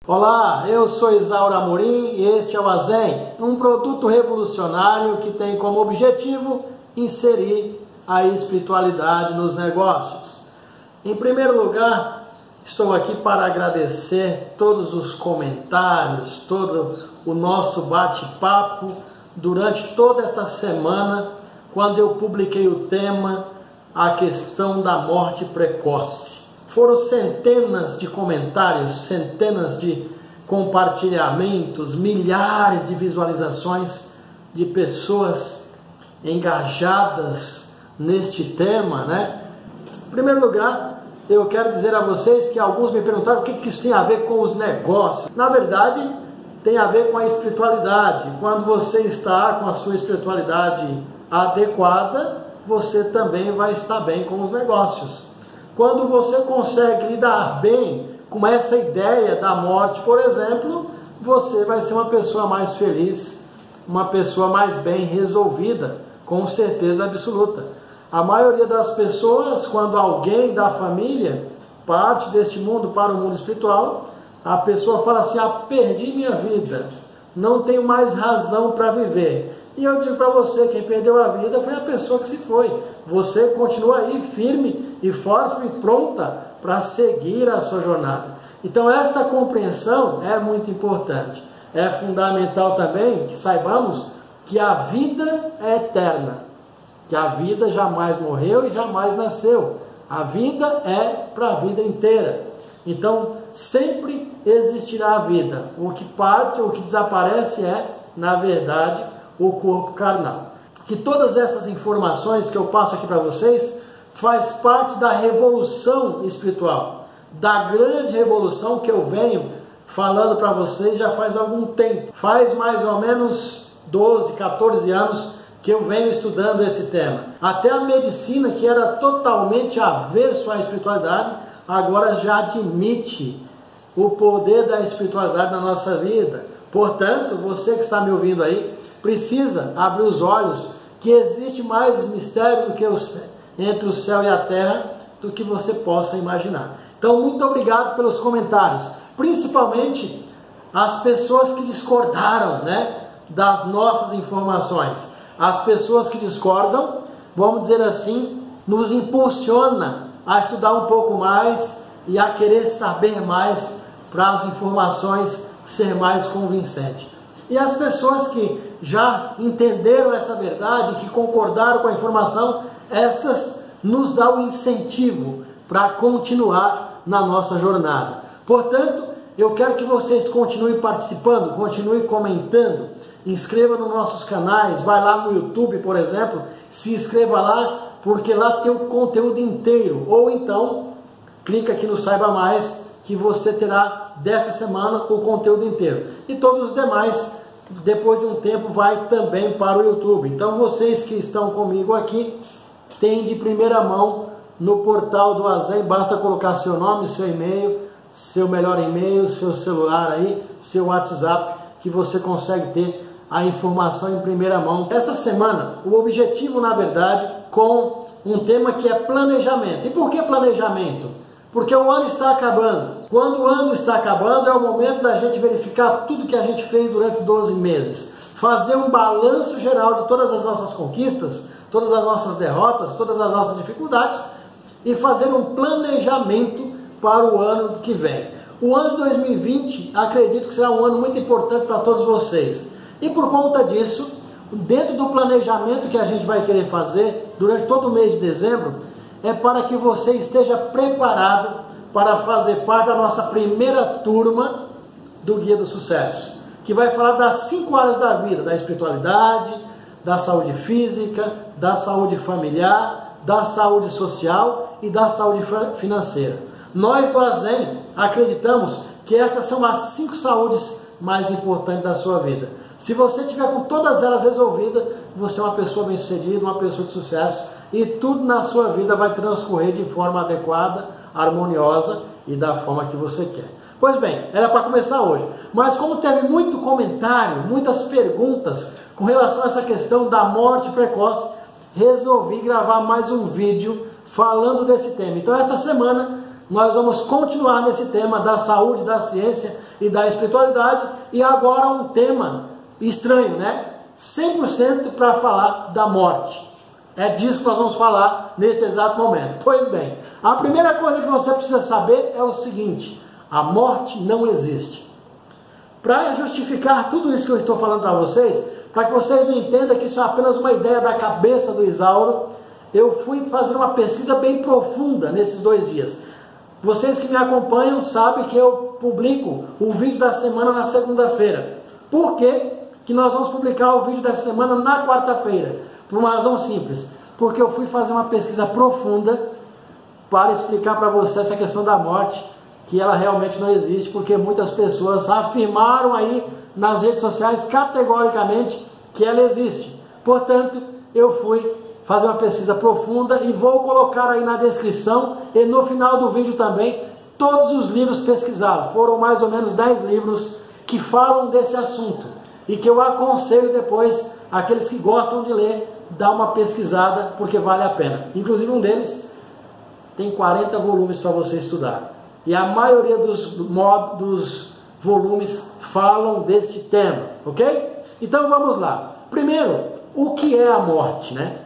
Olá, eu sou Isauro Amorim e este é o AZEM, um produto revolucionário que tem como objetivo inserir a espiritualidade nos negócios. Em primeiro lugar, estou aqui para agradecer todos os comentários, todo o nosso bate-papo durante toda esta semana, quando eu publiquei o tema A Questão da Morte Precoce. Foram centenas de comentários, centenas de compartilhamentos, milhares de visualizações de pessoas engajadas neste tema, né? Em primeiro lugar, eu quero dizer a vocês que alguns me perguntaram o que isso tem a ver com os negócios. Na verdade, tem a ver com a espiritualidade. Quando você está com a sua espiritualidade adequada, você também vai estar bem com os negócios. Quando você consegue lidar bem com essa ideia da morte, por exemplo, você vai ser uma pessoa mais feliz, uma pessoa mais bem resolvida, com certeza absoluta. A maioria das pessoas, quando alguém da família parte deste mundo para o mundo espiritual, a pessoa fala assim: perdi minha vida, não tenho mais razão para viver. E eu digo para você, quem perdeu a vida foi a pessoa que se foi. Você continua aí firme e forte e pronta para seguir a sua jornada. Então esta compreensão é muito importante. É fundamental também que saibamos que a vida é eterna, que a vida jamais morreu e jamais nasceu. A vida é para a vida inteira. Então sempre existirá a vida. O que parte ou o que desaparece é, na verdade, o corpo carnal. Que todas essas informações que eu passo aqui para vocês faz parte da revolução espiritual, da grande revolução que eu venho falando para vocês já faz algum tempo. Faz mais ou menos 12, 14 anos que eu venho estudando esse tema. Até a medicina, que era totalmente averso à espiritualidade, agora já admite o poder da espiritualidade na nossa vida. Portanto, você que está me ouvindo aí, precisa abrir os olhos que existe mais mistério do que entre o céu e a terra do que você possa imaginar. Então, muito obrigado pelos comentários, principalmente as pessoas que discordaram, né, das nossas informações. As pessoas que discordam, vamos dizer assim, nos impulsiona a estudar um pouco mais e a querer saber mais para as informações ser mais convincentes. E as pessoas que já entenderam essa verdade, que concordaram com a informação, estas nos dão um incentivo para continuar na nossa jornada. Portanto, eu quero que vocês continuem participando, continuem comentando, inscreva nos nossos canais, vai lá no YouTube, por exemplo, se inscreva lá, porque lá tem o conteúdo inteiro. Ou então, clica aqui no Saiba Mais, que você terá desta semana o conteúdo inteiro. E todos os demais, depois de um tempo, vai também para o YouTube. Então vocês que estão comigo aqui, têm de primeira mão no portal do AZEM, basta colocar seu nome, seu e-mail, seu melhor e-mail, seu celular aí, seu WhatsApp, que você consegue ter a informação em primeira mão. Essa semana, o objetivo, na verdade, com um tema que é planejamento. E por que planejamento? Porque o ano está acabando. Quando o ano está acabando, é o momento da gente verificar tudo que a gente fez durante 12 meses. Fazer um balanço geral de todas as nossas conquistas, todas as nossas derrotas, todas as nossas dificuldades e fazer um planejamento para o ano que vem. O ano de 2020, acredito que será um ano muito importante para todos vocês. E por conta disso, dentro do planejamento que a gente vai querer fazer durante todo o mês de dezembro, é para que você esteja preparado para fazer parte da nossa primeira turma do Guia do Sucesso, que vai falar das 5 áreas da vida, da espiritualidade, da saúde física, da saúde familiar, da saúde social e da saúde financeira. Nós do AZEM acreditamos que estas são as 5 saúdes mais importantes da sua vida. Se você tiver com todas elas resolvidas, você é uma pessoa bem-sucedida, uma pessoa de sucesso, e tudo na sua vida vai transcorrer de forma adequada, harmoniosa e da forma que você quer. Pois bem, era para começar hoje, mas como teve muito comentário, muitas perguntas com relação a essa questão da morte precoce, resolvi gravar mais um vídeo falando desse tema. Então esta semana nós vamos continuar nesse tema da saúde, da ciência e da espiritualidade, e agora um tema estranho, né? 100% para falar da morte. É disso que nós vamos falar nesse exato momento. Pois bem, a primeira coisa que você precisa saber é o seguinte: a morte não existe. Para justificar tudo isso que eu estou falando para vocês, para que vocês não entendam que isso é apenas uma ideia da cabeça do Isauro, eu fui fazer uma pesquisa bem profunda nesses 2 dias. Vocês que me acompanham sabem que eu publico o vídeo da semana na segunda-feira. Por que que nós vamos publicar o vídeo dessa semana na quarta-feira? Por uma razão simples, porque eu fui fazer uma pesquisa profunda para explicar para você essa questão da morte, que ela realmente não existe, porque muitas pessoas afirmaram aí nas redes sociais categoricamente que ela existe. Portanto, eu fui fazer uma pesquisa profunda e vou colocar aí na descrição e no final do vídeo também todos os livros pesquisados. Foram mais ou menos 10 livros que falam desse assunto e que eu aconselho depois aqueles que gostam de ler, dar uma pesquisada, porque vale a pena. Inclusive um deles tem 40 volumes para você estudar. E a maioria dos volumes falam deste tema, ok? Então vamos lá. Primeiro, o que é a morte, né?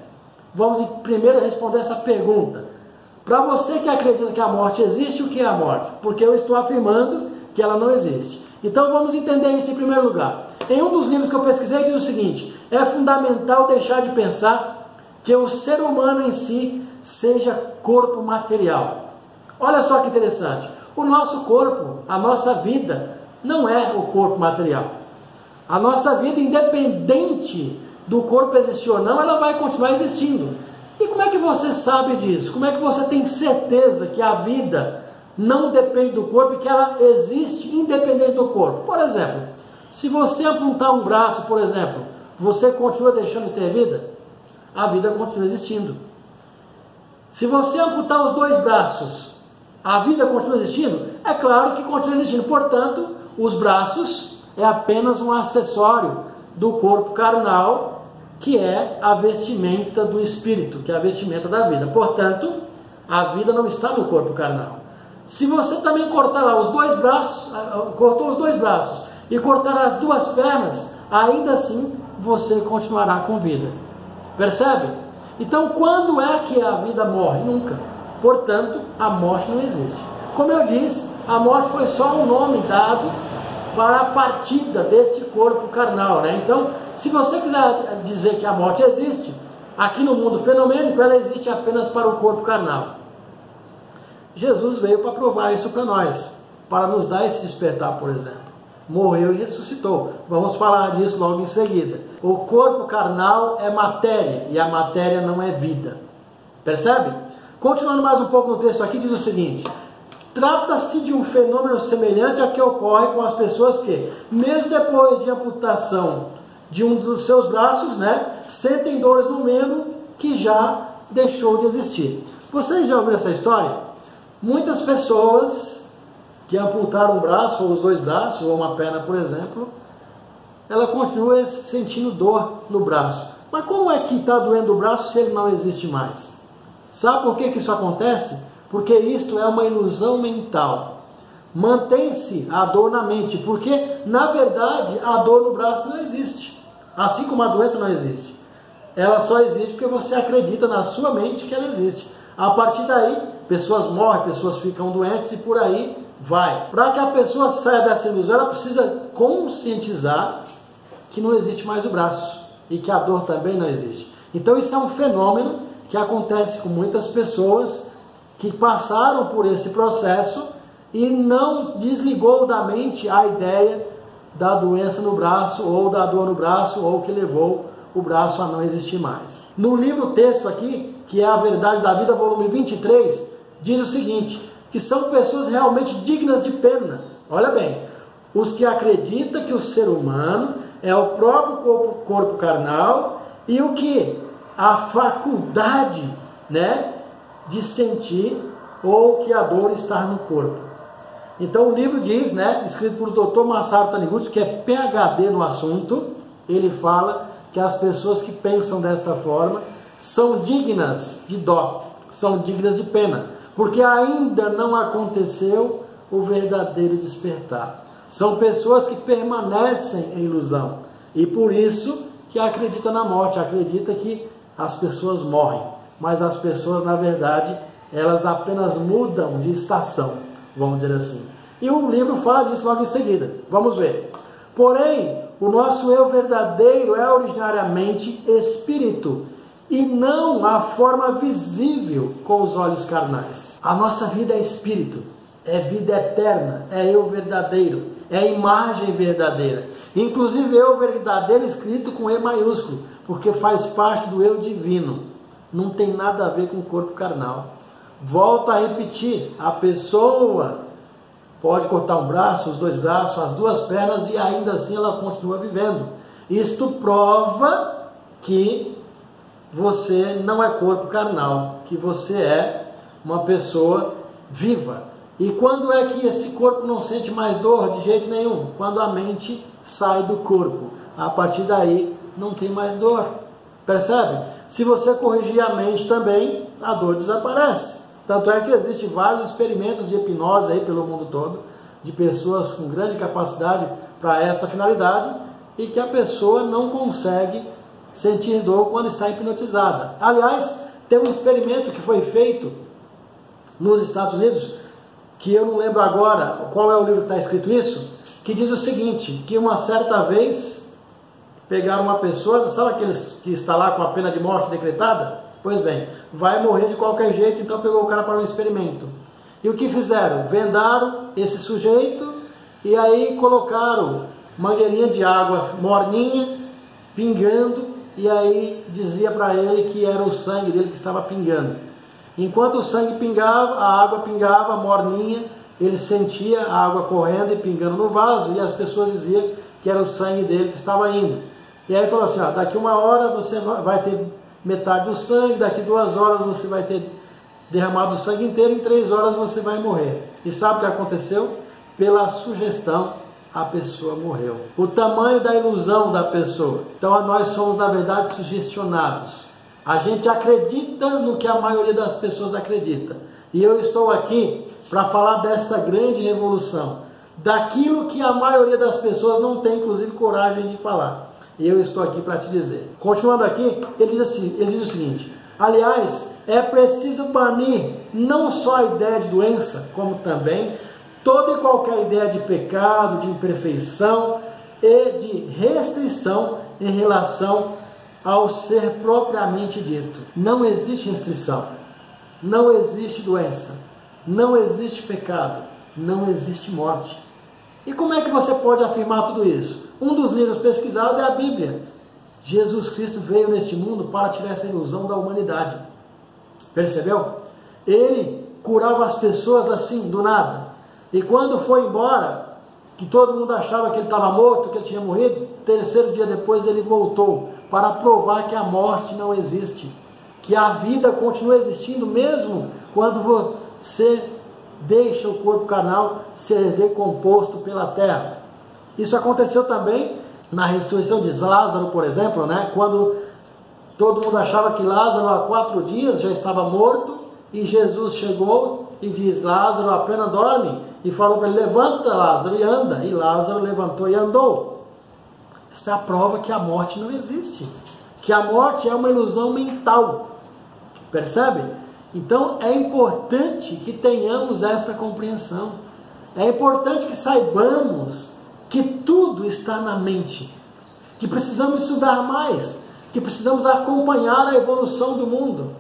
Vamos primeiro responder essa pergunta. Para você que acredita que a morte existe, o que é a morte? Porque eu estou afirmando que ela não existe. Então vamos entender isso em primeiro lugar. Em um dos livros que eu pesquisei diz o seguinte: é fundamental deixar de pensar que o ser humano em si seja corpo material. Olha só que interessante. O nosso corpo, a nossa vida, não é o corpo material. A nossa vida, independente do corpo existir ou não, ela vai continuar existindo. E como é que você sabe disso? Como é que você tem certeza que a vida não depende do corpo e que ela existe independente do corpo? Por exemplo, se você apontar um braço, por exemplo, você continua deixando de ter vida? A vida continua existindo. Se você amputar os 2 braços, a vida continua existindo? É claro que continua existindo. Portanto, os braços é apenas um acessório do corpo carnal, que é a vestimenta do espírito, que é a vestimenta da vida. Portanto, a vida não está no corpo carnal. Se você também cortar lá os 2 braços, cortou os 2 braços e cortar as 2 pernas, ainda assim você continuará com vida. Percebe? Então, quando é que a vida morre? Nunca. Portanto, a morte não existe. Como eu disse, a morte foi só um nome dado para a partida deste corpo carnal, né? Então, se você quiser dizer que a morte existe, aqui no mundo fenomênico, ela existe apenas para o corpo carnal. Jesus veio para provar isso para nós, para nos dar esse despertar, por exemplo. Morreu e ressuscitou. Vamos falar disso logo em seguida. O corpo carnal é matéria, e a matéria não é vida. Percebe? Continuando mais um pouco no texto aqui, diz o seguinte: trata-se de um fenômeno semelhante ao que ocorre com as pessoas que, mesmo depois de amputação de um dos seus braços, né, sentem dores no membro que já deixou de existir. Vocês já ouviram essa história? Muitas pessoas que amputaram um braço, ou os 2 braços, ou uma perna, por exemplo, ela continua sentindo dor no braço. Mas como é que está doendo o braço se ele não existe mais? Sabe por que isso acontece? Porque isto é uma ilusão mental. Mantém-se a dor na mente, porque, na verdade, a dor no braço não existe. Assim como a doença não existe. Ela só existe porque você acredita na sua mente que ela existe. A partir daí, pessoas morrem, pessoas ficam doentes e por aí vai. Para que a pessoa saia dessa ilusão, ela precisa conscientizar que não existe mais o braço e que a dor também não existe. Então isso é um fenômeno que acontece com muitas pessoas que passaram por esse processo e não desligou da mente a ideia da doença no braço ou da dor no braço ou que levou o braço a não existir mais. No livro texto aqui, que é A Verdade da Vida, volume 23, diz o seguinte: que são pessoas realmente dignas de pena. Olha bem, os que acreditam que o ser humano é o próprio corpo carnal e o que? A faculdade, né, de sentir ou que a dor está no corpo. Então o livro diz, né, escrito por Dr. Masaru Taniguchi, que é PhD no assunto, ele fala que as pessoas que pensam desta forma são dignas de dó, são dignas de pena, porque ainda não aconteceu o verdadeiro despertar. São pessoas que permanecem em ilusão. E por isso que acredita na morte, acredita que as pessoas morrem. Mas as pessoas, na verdade, elas apenas mudam de estação, vamos dizer assim. E o livro fala disso logo em seguida. Vamos ver. Porém, o nosso eu verdadeiro é originariamente espírito, e não a forma visível com os olhos carnais. A nossa vida é espírito, é vida eterna, é eu verdadeiro, é imagem verdadeira. Inclusive eu verdadeiro escrito com E maiúsculo, porque faz parte do eu divino. Não tem nada a ver com o corpo carnal. Volto a repetir, a pessoa pode cortar um braço, os dois braços, as duas pernas e ainda assim ela continua vivendo. Isto prova que você não é corpo carnal, que você é uma pessoa viva. E quando é que esse corpo não sente mais dor? De jeito nenhum. Quando a mente sai do corpo. A partir daí não tem mais dor. Percebe? Se você corrigir a mente também, a dor desaparece. Tanto é que existem vários experimentos de hipnose aí pelo mundo todo, de pessoas com grande capacidade para esta finalidade, e que a pessoa não consegue sentir dor quando está hipnotizada. Aliás, tem um experimento que foi feito nos Estados Unidos, que eu não lembro agora qual é o livro que está escrito isso, que diz o seguinte, que uma certa vez pegaram uma pessoa, sabe aqueles que está lá com a pena de morte decretada? Pois bem, vai morrer de qualquer jeito, então pegou o cara para um experimento. E o que fizeram? Vendaram esse sujeito e aí colocaram mangueirinha de água morninha, pingando, e aí dizia para ele que era o sangue dele que estava pingando. Enquanto o sangue pingava, a água pingava, morninha, ele sentia a água correndo e pingando no vaso, e as pessoas diziam que era o sangue dele que estava indo. E aí falou assim, ó, daqui 1 hora você vai ter metade do sangue, daqui 2 horas você vai ter derramado o sangue inteiro, em 3 horas você vai morrer. E sabe o que aconteceu? Pela sugestão, a pessoa morreu. O tamanho da ilusão da pessoa. Então nós somos, na verdade, sugestionados. A gente acredita no que a maioria das pessoas acredita. E eu estou aqui para falar desta grande revolução. Daquilo que a maioria das pessoas não tem, inclusive, coragem de falar. E eu estou aqui para te dizer. Continuando aqui, ele diz o seguinte: aliás, é preciso banir não só a ideia de doença, como também toda e qualquer ideia de pecado, de imperfeição e de restrição em relação ao ser propriamente dito. Não existe restrição, não existe doença, não existe pecado, não existe morte. E como é que você pode afirmar tudo isso? Um dos livros pesquisados é a Bíblia. Jesus Cristo veio neste mundo para tirar essa ilusão da humanidade. Percebeu? Ele curava as pessoas assim, do nada. E quando foi embora, que todo mundo achava que ele estava morto, que ele tinha morrido, 3º dia depois ele voltou para provar que a morte não existe, que a vida continua existindo mesmo quando você deixa o corpo carnal ser decomposto pela terra. Isso aconteceu também na ressurreição de Lázaro, por exemplo, né? Quando todo mundo achava que Lázaro há 4 dias já estava morto, e Jesus chegou e diz, Lázaro apenas dorme, e falou para ele, levanta Lázaro e anda, e Lázaro levantou e andou. Essa é a prova que a morte não existe, que a morte é uma ilusão mental, percebe? Então é importante que tenhamos esta compreensão, é importante que saibamos que tudo está na mente, que precisamos estudar mais, que precisamos acompanhar a evolução do mundo.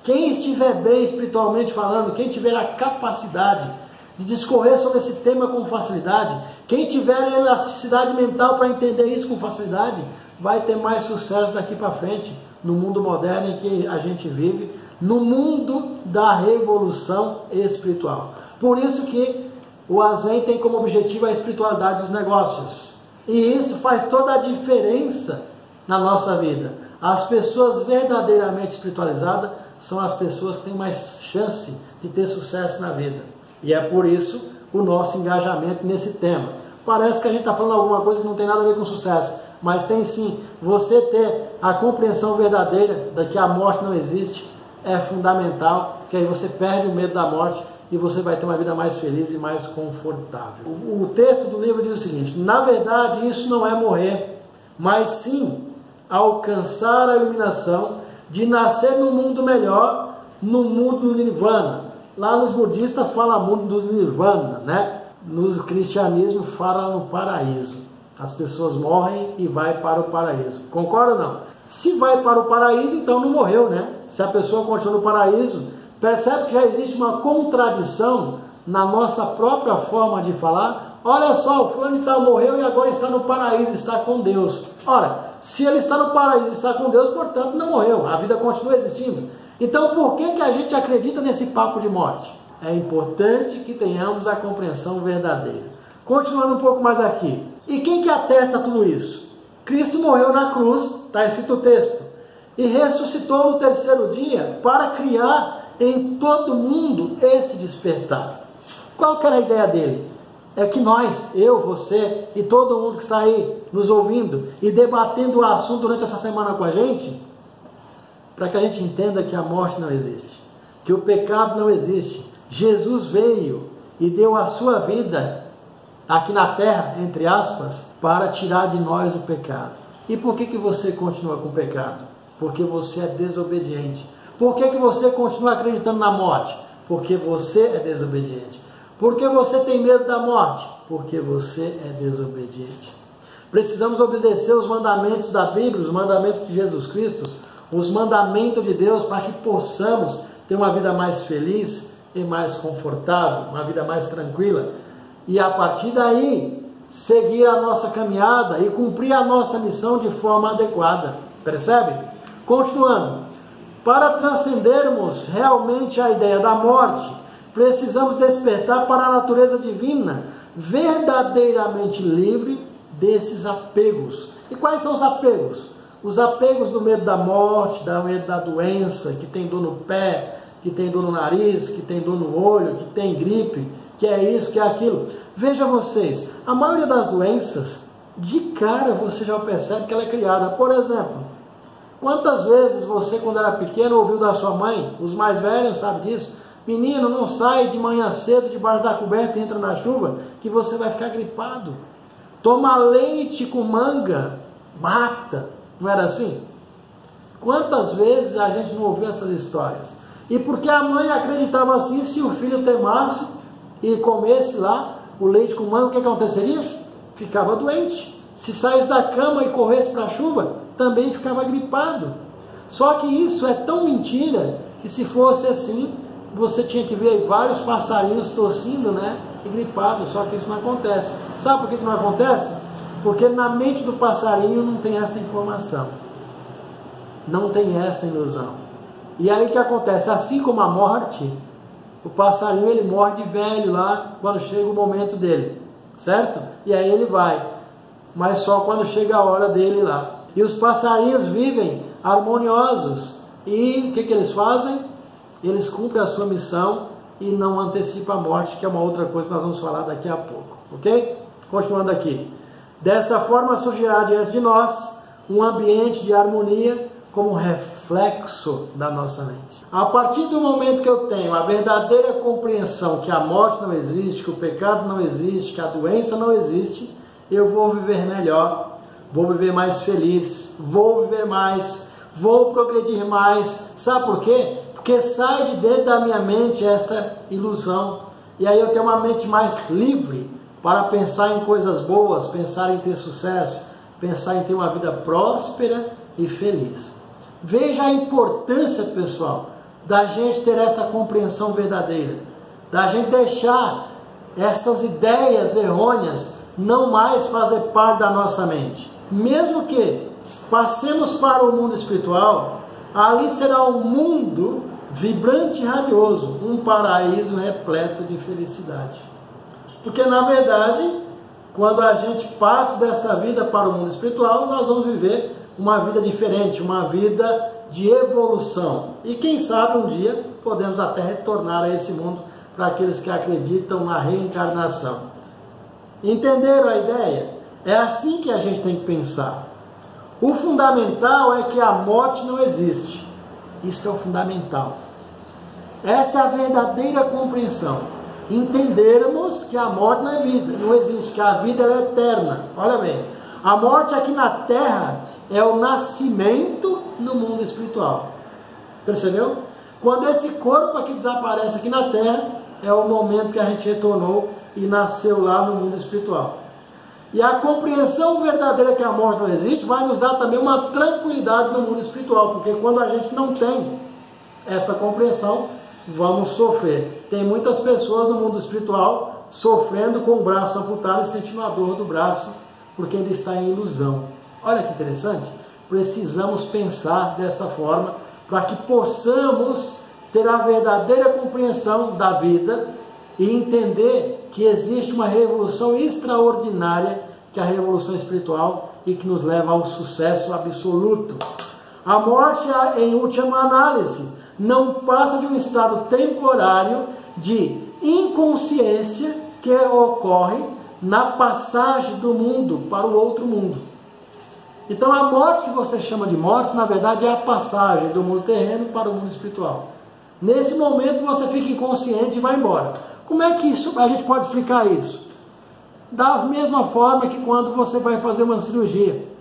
Quem estiver bem espiritualmente falando, quem tiver a capacidade de discorrer sobre esse tema com facilidade, quem tiver elasticidade mental para entender isso com facilidade, vai ter mais sucesso daqui para frente, no mundo moderno em que a gente vive, no mundo da revolução espiritual. Por isso que o Azen tem como objetivo a espiritualidade dos negócios. E isso faz toda a diferença na nossa vida. As pessoas verdadeiramente espiritualizadas são as pessoas que têm mais chance de ter sucesso na vida. E é por isso o nosso engajamento nesse tema. Parece que a gente está falando alguma coisa que não tem nada a ver com sucesso, mas tem sim. Você ter a compreensão verdadeira de que a morte não existe é fundamental, que aí você perde o medo da morte e você vai ter uma vida mais feliz e mais confortável. O texto do livro diz o seguinte: na verdade, isso não é morrer, mas sim alcançar a iluminação de nascer num mundo melhor, no mundo do Nirvana. Lá nos budistas fala mundo do Nirvana, né? No cristianismo fala no paraíso. As pessoas morrem e vai para o paraíso. Concorda ou não? Se vai para o paraíso, então não morreu, né? Se a pessoa continua no paraíso, percebe que já existe uma contradição na nossa própria forma de falar. Olha só, o fulano de tal morreu e agora está no paraíso, está com Deus. Ora, se ele está no paraíso e está com Deus, portanto não morreu, a vida continua existindo. Então por que a gente acredita nesse papo de morte? É importante que tenhamos a compreensão verdadeira. Continuando um pouco mais aqui. E quem que atesta tudo isso? Cristo morreu na cruz, está escrito o texto, e ressuscitou no terceiro dia para criar em todo mundo esse despertar. Qual que era a ideia dele? É que nós, eu, você e todo mundo que está aí nos ouvindo e debatendo o assunto durante essa semana com a gente, para que a gente entenda que a morte não existe, que o pecado não existe. Jesus veio e deu a sua vida aqui na terra, entre aspas, para tirar de nós o pecado. E por que você continua com o pecado? Porque você é desobediente. Por que você continua acreditando na morte? Porque você é desobediente. Por que você tem medo da morte? Porque você é desobediente. Precisamos obedecer os mandamentos da Bíblia, os mandamentos de Jesus Cristo, os mandamentos de Deus, para que possamos ter uma vida mais feliz e mais confortável, uma vida mais tranquila. E a partir daí, seguir a nossa caminhada e cumprir a nossa missão de forma adequada. Percebe? Continuando. Para transcendermos realmente a ideia da morte, precisamos despertar para a natureza divina, verdadeiramente livre desses apegos. E quais são os apegos? Os apegos do medo da morte, do medo da doença, que tem dor no pé, que tem dor no nariz, que tem dor no olho, que tem gripe, que é isso, que é aquilo. Veja vocês, a maioria das doenças, de cara você já percebe que ela é criada. Por exemplo, quantas vezes você, quando era pequeno, ouviu da sua mãe, os mais velhos sabem disso, menino, não sai de manhã cedo debaixo da coberta e entra na chuva, que você vai ficar gripado. Toma leite com manga, mata. Não era assim? Quantas vezes a gente não ouviu essas histórias? E porque a mãe acreditava assim, se o filho temasse e comesse lá o leite com manga, o que aconteceria? Ficava doente. Se saísse da cama e corresse para a chuva, também ficava gripado. Só que isso é tão mentira, que se fosse assim, você tinha que ver vários passarinhos tossindo, né? E gripados, só que isso não acontece. Sabe por que não acontece? Porque na mente do passarinho não tem essa informação. Não tem essa ilusão. E aí o que acontece? Assim como a morte, o passarinho ele morre de velho lá, quando chega o momento dele. Certo? E aí ele vai. Mas só quando chega a hora dele lá. E os passarinhos vivem harmoniosos. E o que eles fazem? Eles cumprem a sua missão e não antecipam a morte, que é uma outra coisa que nós vamos falar daqui a pouco. Ok? Continuando aqui. Desta forma surgirá diante de nós um ambiente de harmonia como reflexo da nossa mente. A partir do momento que eu tenho a verdadeira compreensão que a morte não existe, que o pecado não existe, que a doença não existe, eu vou viver melhor, vou viver mais feliz, vou viver mais, vou progredir mais. Sabe por quê? Porque sai de dentro da minha mente essa ilusão. E aí eu tenho uma mente mais livre para pensar em coisas boas, pensar em ter sucesso, pensar em ter uma vida próspera e feliz. Veja a importância, pessoal, da gente ter essa compreensão verdadeira, da gente deixar essas ideias errôneas não mais fazer parte da nossa mente. Mesmo que passemos para o mundo espiritual, ali será um mundo vibrante e radioso, um paraíso repleto de felicidade. Porque, na verdade, quando a gente parte dessa vida para o mundo espiritual, nós vamos viver uma vida diferente, uma vida de evolução. E quem sabe um dia podemos até retornar a esse mundo para aqueles que acreditam na reencarnação. Entenderam a ideia? É assim que a gente tem que pensar. O fundamental é que a morte não existe. Isso é o fundamental. Esta é a verdadeira compreensão. Entendermos que a morte não existe, que a vida ela é eterna. Olha bem, a morte aqui na terra é o nascimento no mundo espiritual. Percebeu? Quando esse corpo aqui desaparece aqui na terra, é o momento que a gente retornou e nasceu lá no mundo espiritual. E a compreensão verdadeira que a morte não existe vai nos dar também uma tranquilidade no mundo espiritual, porque quando a gente não tem esta compreensão, vamos sofrer. Tem muitas pessoas no mundo espiritual sofrendo com o braço amputado e sentindo a dor do braço, porque ele está em ilusão. Olha que interessante. Precisamos pensar desta forma para que possamos ter a verdadeira compreensão da vida e entender que existe uma revolução extraordinária, que é a revolução espiritual, e que nos leva ao sucesso absoluto. A morte, em última análise, não passa de um estado temporário de inconsciência que ocorre na passagem do mundo para o outro mundo. Então a morte que você chama de morte, na verdade é a passagem do mundo terreno para o mundo espiritual. Nesse momento você fica inconsciente e vai embora. Como é que a gente pode explicar isso? Da mesma forma que quando você vai fazer uma cirurgia.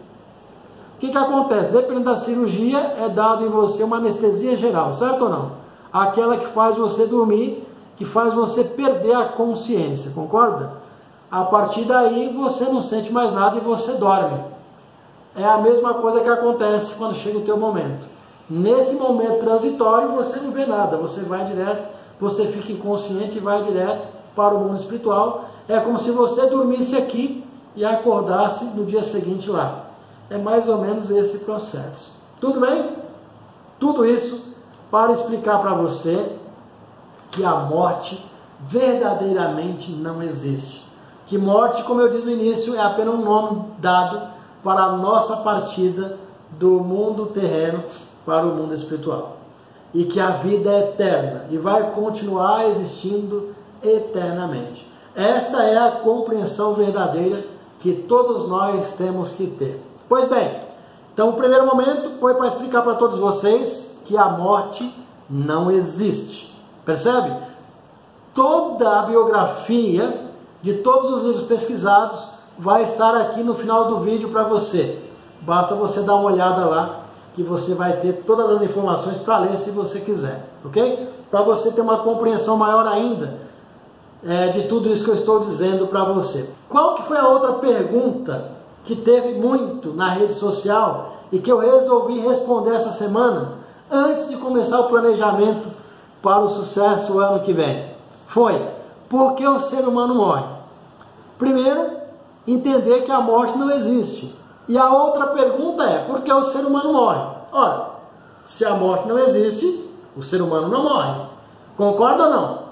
O que acontece? Dependendo da cirurgia, é dado em você uma anestesia geral, certo ou não? Aquela que faz você dormir, que faz você perder a consciência, concorda? A partir daí você não sente mais nada e você dorme. É a mesma coisa que acontece quando chega o teu momento. Nesse momento transitório você não vê nada, você vai direto, você fica inconsciente e vai direto para o mundo espiritual. É como se você dormisse aqui e acordasse no dia seguinte lá. É mais ou menos esse processo. Tudo bem? Tudo isso para explicar para você que a morte verdadeiramente não existe. Que morte, como eu disse no início, é apenas um nome dado para a nossa partida do mundo terreno para o mundo espiritual. E que a vida é eterna e vai continuar existindo eternamente. Esta é a compreensão verdadeira que todos nós temos que ter. Pois bem, então o primeiro momento foi para explicar para todos vocês que a morte não existe. Percebe? Toda a biografia de todos os livros pesquisados vai estar aqui no final do vídeo para você. Basta você dar uma olhada lá que você vai ter todas as informações para ler se você quiser, ok? Para você ter uma compreensão maior ainda de tudo isso que eu estou dizendo para você. Qual que foi a outra pergunta que teve muito na rede social e que eu resolvi responder essa semana antes de começar o planejamento para o sucesso o ano que vem? Foi: por que o ser humano morre? Primeiro, entender que a morte não existe. E a outra pergunta é: por que o ser humano morre? Ora, se a morte não existe, o ser humano não morre. Concorda ou não?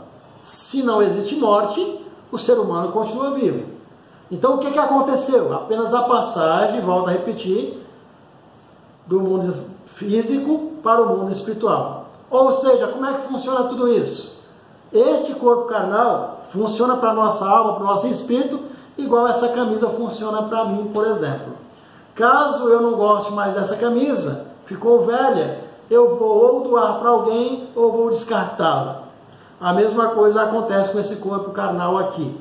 Se não existe morte, o ser humano continua vivo. Então o que aconteceu? Apenas a passagem, volto a repetir, do mundo físico para o mundo espiritual. Ou seja, como é que funciona tudo isso? Este corpo carnal funciona para a nossa alma, para o nosso espírito, igual essa camisa funciona para mim, por exemplo. Caso eu não goste mais dessa camisa, ficou velha, eu vou ou doar para alguém ou vou descartá-la. A mesma coisa acontece com esse corpo carnal aqui.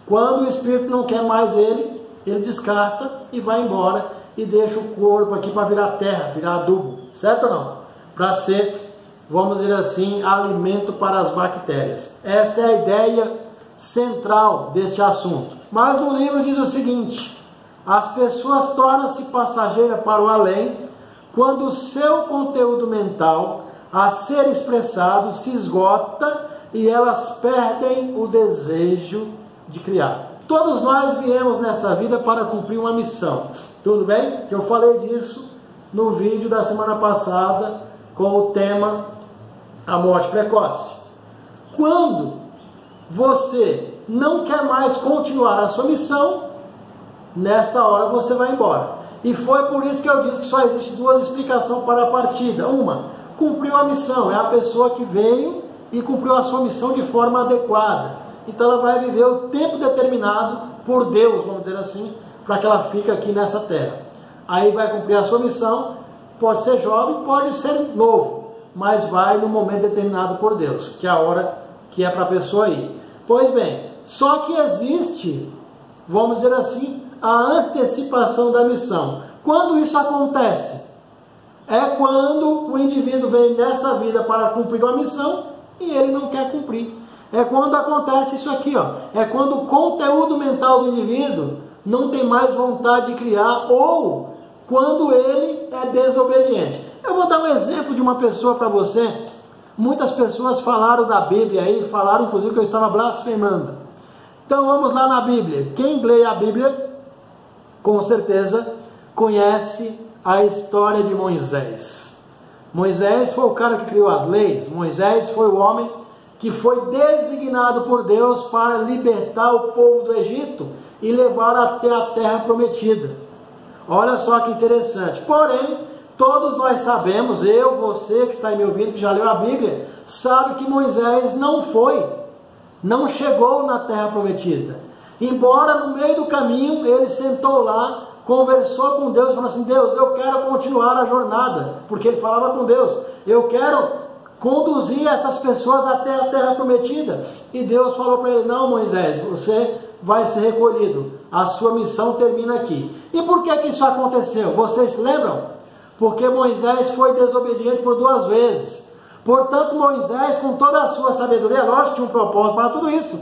Quando o espírito não quer mais ele descarta e vai embora e deixa o corpo aqui para virar terra, virar adubo, certo ou não? Para ser, vamos dizer assim, alimento para as bactérias. Esta é a ideia central deste assunto. Mas no livro diz o seguinte: as pessoas tornam-se passageiras para o além quando o seu conteúdo mental a ser expressado se esgota e elas perdem o desejo de criar. Todos nós viemos nesta vida para cumprir uma missão. Tudo bem? Eu falei disso no vídeo da semana passada com o tema A Morte Precoce. Quando você não quer mais continuar a sua missão, nesta hora você vai embora. E foi por isso que eu disse que só existe duas explicações para a partida. Uma, cumpriu a missão, é a pessoa que veio e cumpriu a sua missão de forma adequada. Então ela vai viver o tempo determinado por Deus, vamos dizer assim, para que ela fique aqui nessa terra. Aí vai cumprir a sua missão, pode ser jovem, pode ser novo. mas vai no momento determinado por Deus, que é a hora que é para a pessoa ir. Pois bem, só que existe, vamos dizer assim, a antecipação da missão. Quando isso acontece? É quando o indivíduo vem nesta vida para cumprir uma missão e ele não quer cumprir. É quando acontece isso aqui, ó. É quando o conteúdo mental do indivíduo não tem mais vontade de criar, ou quando ele é desobediente. Eu vou dar um exemplo de uma pessoa para você. Muitas pessoas falaram da Bíblia aí, falaram inclusive que eu estava blasfemando. Então vamos lá na Bíblia. Quem lê a Bíblia, com certeza, conhece a história de Moisés. Moisés foi o cara que criou as leis. Moisés foi o homem que foi designado por Deus para libertar o povo do Egito e levar até a terra prometida. Olha só que interessante. Porém, todos nós sabemos, eu, você que está me ouvindo, que já leu a Bíblia, sabe que Moisés não chegou na terra prometida. Embora no meio do caminho ele sentou lá, conversou com Deus, falou assim: Deus, eu quero continuar a jornada, porque ele falava com Deus, eu quero conduzir essas pessoas até a terra prometida. E Deus falou para ele: não, Moisés, você vai ser recolhido, a sua missão termina aqui. E por que isso aconteceu? Vocês se lembram? Porque Moisés foi desobediente por 2 vezes. Portanto, Moisés, com toda a sua sabedoria, lógico, tinha um propósito para tudo isso.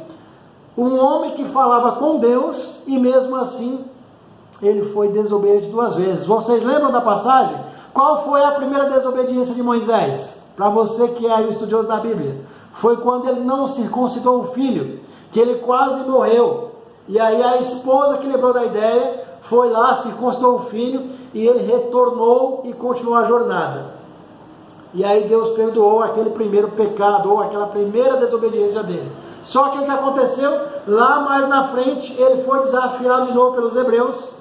Um homem que falava com Deus e mesmo assim ele foi desobediente 2 vezes. Vocês lembram da passagem? Qual foi a primeira desobediência de Moisés? Para você que é o estudioso da Bíblia, foi quando ele não circuncidou o filho, que ele quase morreu. E aí a esposa que lembrou da ideia foi lá, circuncidou o filho e ele retornou e continuou a jornada. E aí Deus perdoou aquele primeiro pecado, ou aquela primeira desobediência dele. Só que o que aconteceu? Lá mais na frente, ele foi desafiado de novo pelos hebreus,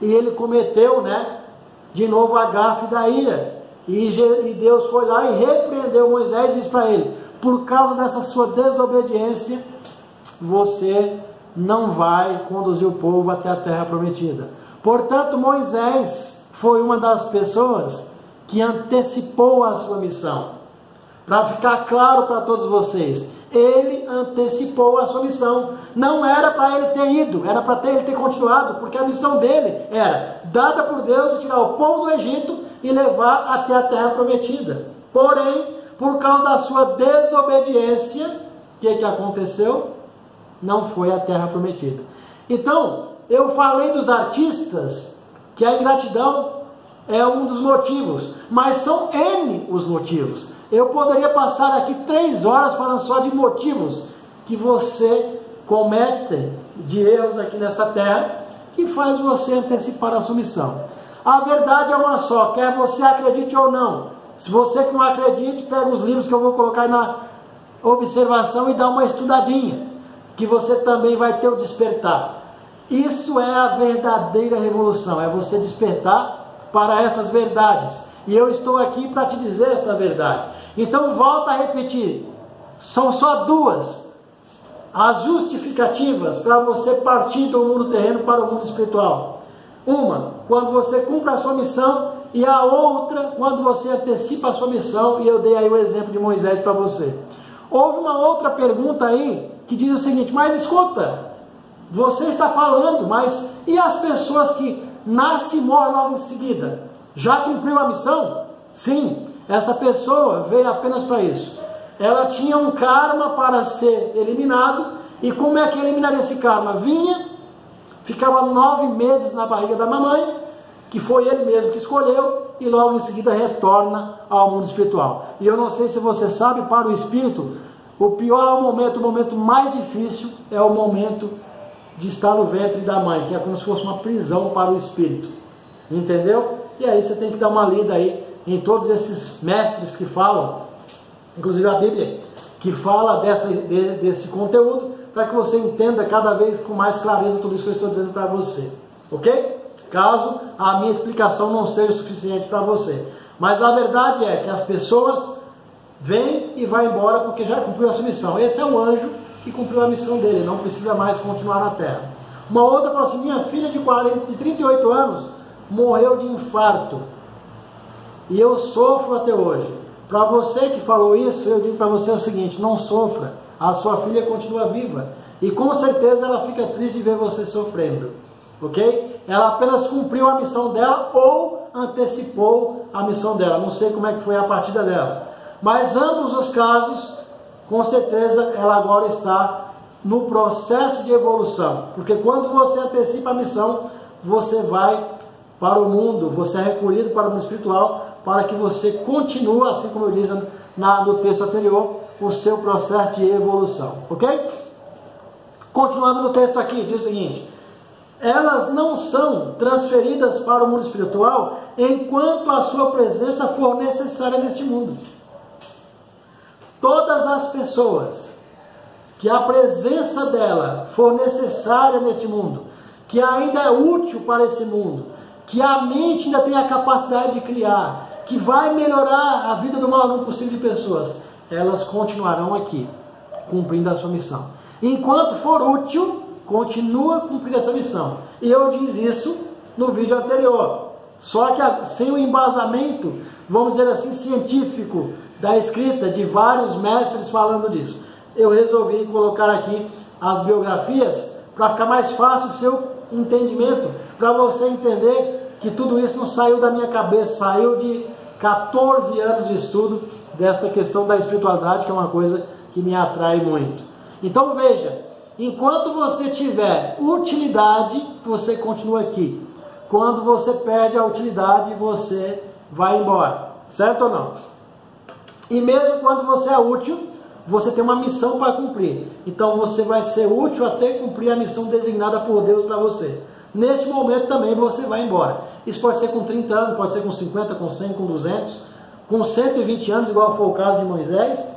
e ele cometeu, de novo a gafe da ira. E Deus foi lá e repreendeu Moisés e disse para ele: por causa dessa sua desobediência, você não vai conduzir o povo até a terra prometida. Portanto, Moisés foi uma das pessoas que antecipou a sua missão. Para ficar claro para todos vocês, ele antecipou a sua missão. Não era para ele ter ido, era para ele ter continuado, porque a missão dele era dada por Deus de tirar o povo do Egito e levar até a terra prometida. Porém, por causa da sua desobediência, o que aconteceu? Não foi a terra prometida. Então, eu falei dos artistas, que a ingratidão é um dos motivos, mas são N os motivos. Eu poderia passar aqui 3 horas falando só de motivos que você comete de erros aqui nessa terra, que faz você antecipar a sua missão. A verdade é uma só, quer você acredite ou não. Se você que não acredite, pega os livros que eu vou colocar aí na observação e dá uma estudadinha, que você também vai ter o despertar. Isso é a verdadeira revolução, é você despertar para estas verdades. E eu estou aqui para te dizer esta verdade. Então, volta a repetir. São só 2 as justificativas para você partir do mundo terreno para o mundo espiritual. Uma, quando você cumpre a sua missão, e a outra, quando você antecipa a sua missão, e eu dei aí o exemplo de Moisés para você. Houve uma outra pergunta aí, que diz o seguinte: mas escuta, você está falando, mas e as pessoas que nascem e morrem logo em seguida? Já cumpriu a missão? Sim, essa pessoa veio apenas para isso. Ela tinha um karma para ser eliminado, e como é que eliminaria esse karma? Vinha, ficava 9 meses na barriga da mamãe, que foi ele mesmo que escolheu, e logo em seguida retorna ao mundo espiritual. E eu não sei se você sabe, para o espírito, o pior momento, o momento mais difícil é o momento de estar no ventre da mãe, que é como se fosse uma prisão para o espírito. Entendeu? E aí você tem que dar uma lida aí em todos esses mestres que falam, inclusive a Bíblia, que fala desse conteúdo, para que você entenda cada vez com mais clareza tudo isso que eu estou dizendo para você. Ok? Caso a minha explicação não seja suficiente para você. Mas a verdade é que as pessoas vêm e vão embora porque já cumpriu a sua missão. Esse é o anjo que cumpriu a missão dele, não precisa mais continuar na terra. Uma outra falou assim: minha filha de 38 anos morreu de infarto e eu sofro até hoje. Para você que falou isso, eu digo para você o seguinte: não sofra, a sua filha continua viva. E com certeza ela fica triste de ver você sofrendo, ok? Ela apenas cumpriu a missão dela ou antecipou a missão dela. Não sei como é que foi a partida dela. Mas ambos os casos, com certeza, ela agora está no processo de evolução. Porque quando você antecipa a missão, você vai para o mundo, você é recolhido para o mundo espiritual, para que você continue, assim como eu disse no texto anterior, o seu processo de evolução, ok? Continuando no texto aqui, diz o seguinte: elas não são transferidas para o mundo espiritual enquanto a sua presença for necessária neste mundo. Todas as pessoas que a presença dela for necessária neste mundo, que ainda é útil para esse mundo, que a mente ainda tem a capacidade de criar, que vai melhorar a vida do maior número possível de pessoas, elas continuarão aqui, cumprindo a sua missão. Enquanto for útil, continua cumprindo essa missão. E eu disse isso no vídeo anterior. Só que sem o embasamento, vamos dizer assim, científico, da escrita de vários mestres falando disso. Eu resolvi colocar aqui as biografias para ficar mais fácil o seu entendimento, para você entender que tudo isso não saiu da minha cabeça, saiu de 14 anos de estudo desta questão da espiritualidade, que é uma coisa que me atrai muito. Então veja, enquanto você tiver utilidade, você continua aqui. Quando você perde a utilidade, você vai embora, certo ou não? E mesmo quando você é útil, você tem uma missão para cumprir. Então você vai ser útil até cumprir a missão designada por Deus para você. Neste momento também você vai embora. Isso pode ser com 30 anos, pode ser com 50, com 100, com 200, com 120 anos, igual foi o caso de Moisés.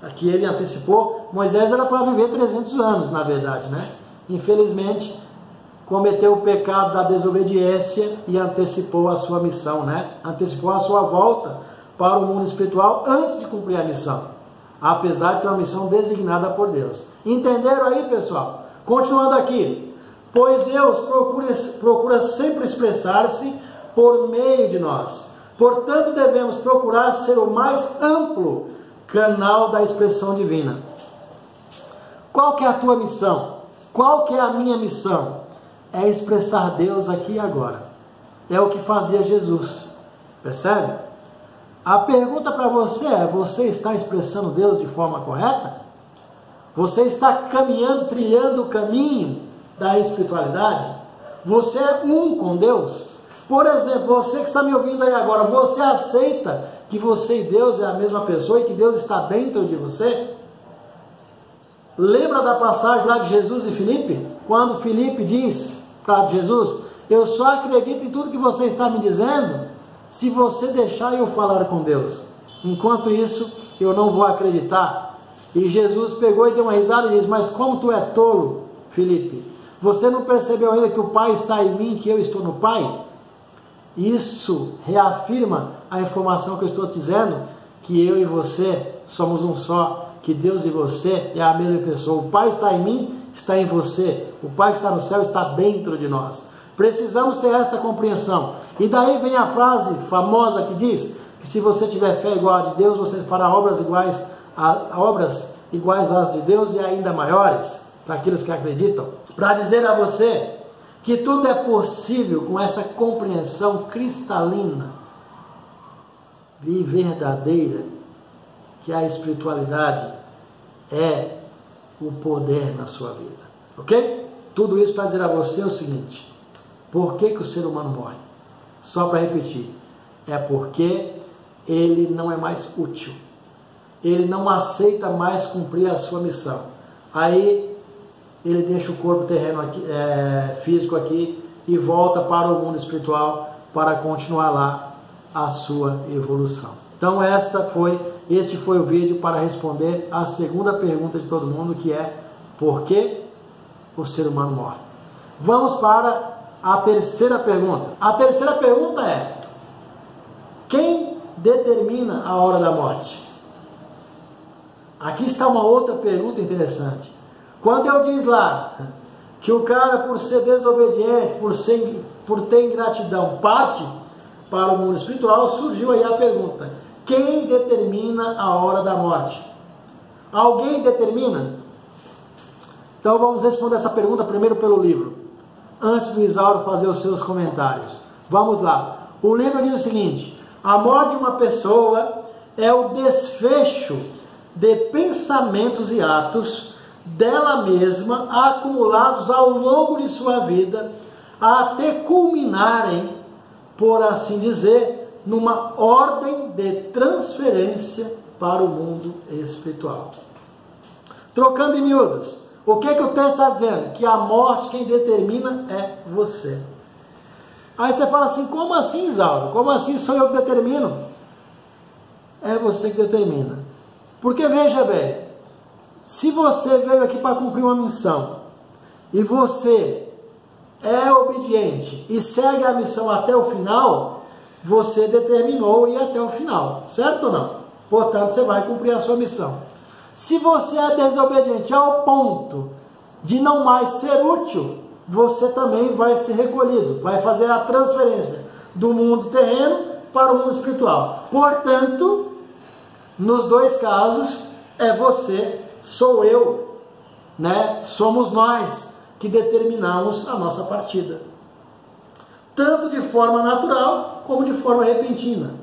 Aqui ele antecipou. Moisés era para viver 300 anos, na verdade, né? Infelizmente, cometeu o pecado da desobediência e antecipou a sua missão, né? Antecipou a sua volta para o mundo espiritual antes de cumprir a missão, apesar de ter uma missão designada por Deus. Entenderam aí, pessoal? Continuando aqui: pois Deus procura sempre expressar-se por meio de nós. Portanto, devemos procurar ser o mais amplo canal da expressão divina. Qual que é a tua missão? Qual que é a minha missão? É expressar Deus aqui e agora. É o que fazia Jesus. Percebe? A pergunta para você é: você está expressando Deus de forma correta? Você está caminhando, trilhando o caminho da espiritualidade? Você é um com Deus? Por exemplo, você que está me ouvindo aí agora, você aceita que você e Deus é a mesma pessoa e que Deus está dentro de você? Lembra da passagem lá de Jesus e Filipe? Quando Filipe diz para Jesus: eu só acredito em tudo que você está me dizendo se você deixar eu falar com Deus. Enquanto isso, eu não vou acreditar. E Jesus pegou e deu uma risada e disse: mas como tu é tolo, Filipe? Você não percebeu ainda que o Pai está em mim e que eu estou no Pai? Isso reafirma a informação que eu estou dizendo, que eu e você somos um só, que Deus e você é a mesma pessoa. O Pai está em mim, está em você. O Pai que está no céu está dentro de nós. Precisamos ter esta compreensão. E daí vem a frase famosa que diz que se você tiver fé igual a de Deus, você fará obras iguais às de Deus e ainda maiores, para aqueles que acreditam. Para dizer a você que tudo é possível com essa compreensão cristalina e verdadeira, que a espiritualidade é o poder na sua vida, ok? Tudo isso para dizer a você o seguinte: por que o ser humano morre? Só para repetir, é porque ele não é mais útil, ele não aceita mais cumprir a sua missão. Aí ele deixa o corpo terreno aqui, físico aqui, e volta para o mundo espiritual para continuar lá a sua evolução. Então este foi o vídeo para responder a segunda pergunta de todo mundo, que é: por que o ser humano morre? Vamos para a terceira pergunta. A terceira pergunta é: quem determina a hora da morte? Aqui está uma outra pergunta interessante. Quando eu diz lá que o cara, por ser desobediente, por ter ingratidão, parte para o mundo espiritual, surgiu aí a pergunta: Quem determina a hora da morte? Alguém determina? Então vamos responder essa pergunta primeiro pelo livro, antes do Isauro fazer os seus comentários. Vamos lá. O livro diz o seguinte: a morte de uma pessoa é o desfecho de pensamentos e atos dela mesma acumulados ao longo de sua vida, até culminarem, por assim dizer, numa ordem de transferência para o mundo espiritual. Trocando em miúdos, o que o texto está dizendo? Que a morte, quem determina é você. Aí você fala assim: como assim, Isauro? Como assim sou eu que determino? É você que determina. Porque veja bem, se você veio aqui para cumprir uma missão, e você é obediente e segue a missão até o final, você determinou ir até o final, certo ou não? Portanto, você vai cumprir a sua missão. Se você é desobediente ao ponto de não mais ser útil, você também vai ser recolhido, vai fazer a transferência do mundo terreno para o mundo espiritual. Portanto, nos dois casos, é você, sou eu, né? Somos nós que determinamos a nossa partida. Tanto de forma natural, como de forma repentina.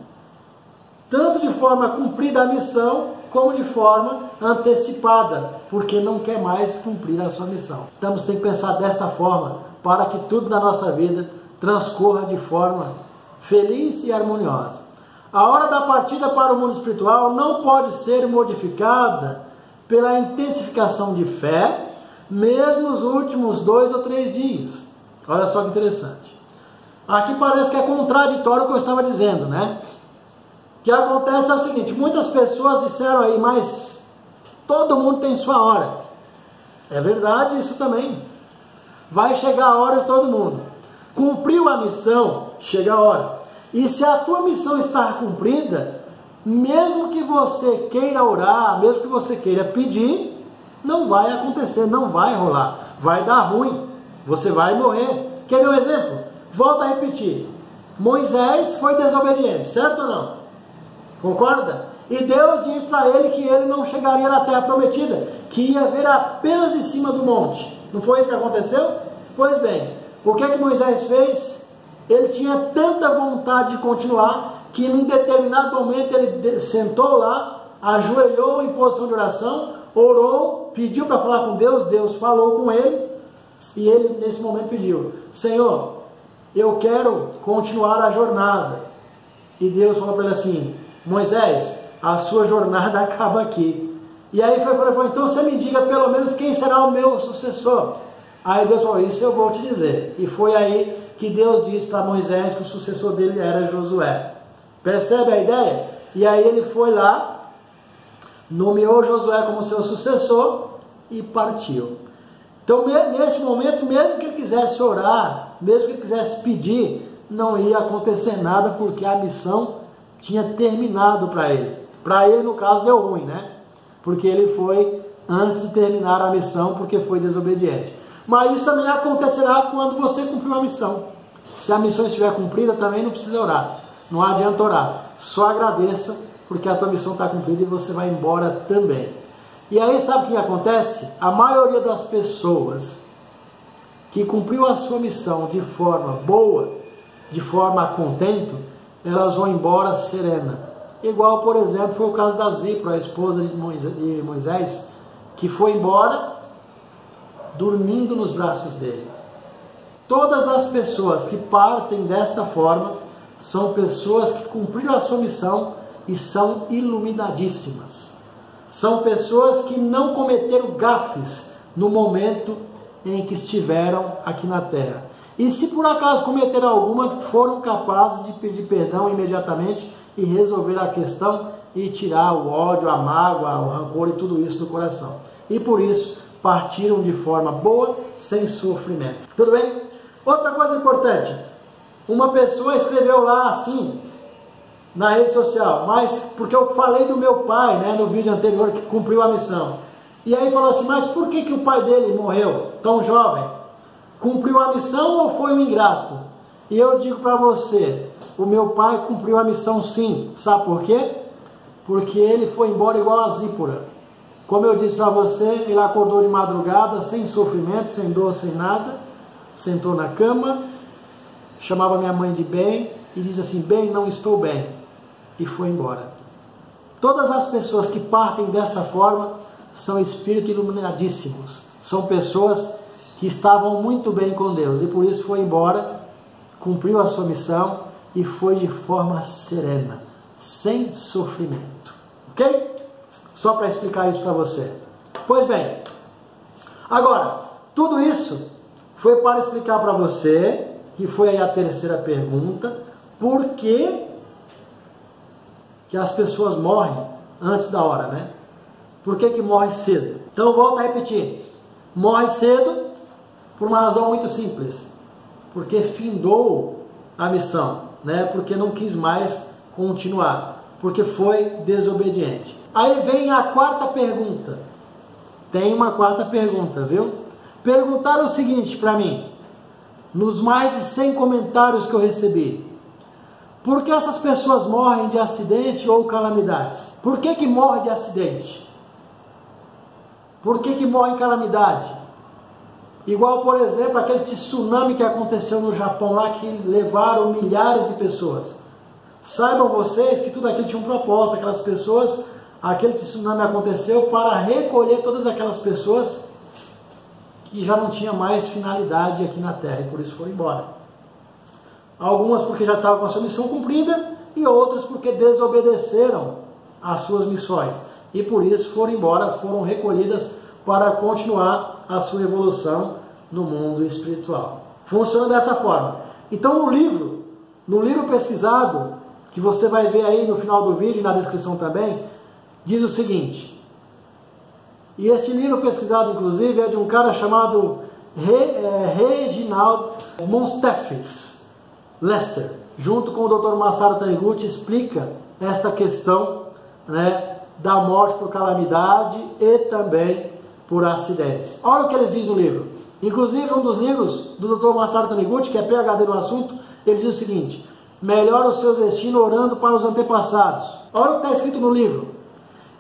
Tanto de forma cumprida a missão, como de forma antecipada, porque não quer mais cumprir a sua missão. Então, tem que pensar desta forma, para que tudo na nossa vida transcorra de forma feliz e harmoniosa. A hora da partida para o mundo espiritual não pode ser modificada pela intensificação de fé, mesmo nos últimos 2 ou 3 dias. Olha só que interessante. Aqui parece que é contraditório o que eu estava dizendo, né? O que acontece é o seguinte: muitas pessoas disseram aí, mas todo mundo tem sua hora. É verdade isso também. Vai chegar a hora de todo mundo. Cumpriu a missão, chega a hora. E se a tua missão está cumprida, mesmo que você queira orar, mesmo que você queira pedir, não vai acontecer, não vai rolar. Vai dar ruim, você vai morrer. Quer ver um exemplo? Volto a repetir. Moisés foi desobediente, certo ou não? Concorda? E Deus diz para ele que ele não chegaria na terra prometida, que ia ver apenas de cima do monte. Não foi isso que aconteceu? Pois bem, o que Moisés fez? Ele tinha tanta vontade de continuar, que em determinado momento ele sentou lá, ajoelhou em posição de oração, orou, pediu para falar com Deus, Deus falou com ele, e ele nesse momento pediu: Senhor, eu quero continuar a jornada. E Deus falou para ele assim: Moisés, a sua jornada acaba aqui. E aí foi para ele falar: então você me diga pelo menos quem será o meu sucessor. Aí Deus falou: isso eu vou te dizer. E foi aí que Deus disse para Moisés que o sucessor dele era Josué. Percebe a ideia? E aí ele foi lá, nomeou Josué como seu sucessor e partiu. Então, neste momento, mesmo que ele quisesse orar, mesmo que ele quisesse pedir, não ia acontecer nada, porque a missão tinha terminado para ele. Para ele, no caso, deu ruim, né? Porque ele foi antes de terminar a missão, porque foi desobediente. Mas isso também acontecerá quando você cumprir uma missão. Se a missão estiver cumprida, também não precisa orar. Não adianta orar. Só agradeça, porque a tua missão está cumprida e você vai embora também. E aí, sabe o que acontece? A maioria das pessoas que cumpriu a sua missão de forma boa, de forma contente, elas vão embora serena. Igual, por exemplo, foi o caso da Zipra, a esposa de Moisés, que foi embora dormindo nos braços dele. Todas as pessoas que partem desta forma são pessoas que cumpriram a sua missão e são iluminadíssimas. São pessoas que não cometeram gafes no momento em que estiveram aqui na terra. E se por acaso cometeram alguma, foram capazes de pedir perdão imediatamente e resolver a questão e tirar o ódio, a mágoa, o rancor e tudo isso do coração. E por isso partiram de forma boa, sem sofrimento. Tudo bem? Outra coisa importante. Uma pessoa escreveu lá assim, na rede social, mas porque eu falei do meu pai, né, no vídeo anterior, que cumpriu a missão. E aí falou assim: mas por que o pai dele morreu tão jovem? Cumpriu a missão ou foi um ingrato? E eu digo para você, o meu pai cumpriu a missão sim. Sabe por quê? porque ele foi embora igual a Zípora. Como eu disse para você, ele acordou de madrugada, sem sofrimento, sem dor, sem nada, sentou na cama, chamava minha mãe de bem e disse assim: bem, não estou bem, e foi embora. Todas as pessoas que partem desta forma são espíritos iluminadíssimos, são pessoas que estavam muito bem com Deus e por isso foi embora, cumpriu a sua missão e foi de forma serena, sem sofrimento. Ok? Só para explicar isso para você. Pois bem, agora, tudo isso foi para explicar para você, que foi aí a terceira pergunta, por que as pessoas morrem antes da hora, né? Por que morre cedo? Então, volto a repetir. Morre cedo por uma razão muito simples. Porque findou a missão, né? Porque não quis mais continuar. Porque foi desobediente. Aí vem a quarta pergunta. Tem uma quarta pergunta, viu? Perguntaram o seguinte para mim, nos mais de 100 comentários que eu recebi. Por que essas pessoas morrem de acidente ou calamidades? Por que morre de acidente? Por que morre em calamidade? Igual, por exemplo, aquele tsunami que aconteceu no Japão lá, que levaram milhares de pessoas. Saibam vocês que tudo aquilo tinha um propósito, aquelas pessoas, aquele tsunami aconteceu para recolher todas aquelas pessoas que já não tinham mais finalidade aqui na Terra e por isso foram embora. Algumas porque já estavam com a sua missão cumprida e outras porque desobedeceram às suas missões e por isso foram embora, foram recolhidas para continuar a sua evolução no mundo espiritual. Funciona dessa forma. Então no livro pesquisado, que você vai ver aí no final do vídeo e na descrição também, diz o seguinte, e este livro pesquisado inclusive é de um cara chamado Reginald Monstefes Lester, junto com o Dr. Masaru Taniguchi, explica esta questão, né, da morte por calamidade e também por acidentes. Olha o que eles dizem no livro. Inclusive, um dos livros do Dr. Masaru Taniguchi, que é PhD no assunto, ele diz o seguinte: melhora o seu destino orando para os antepassados. Olha o que está escrito no livro.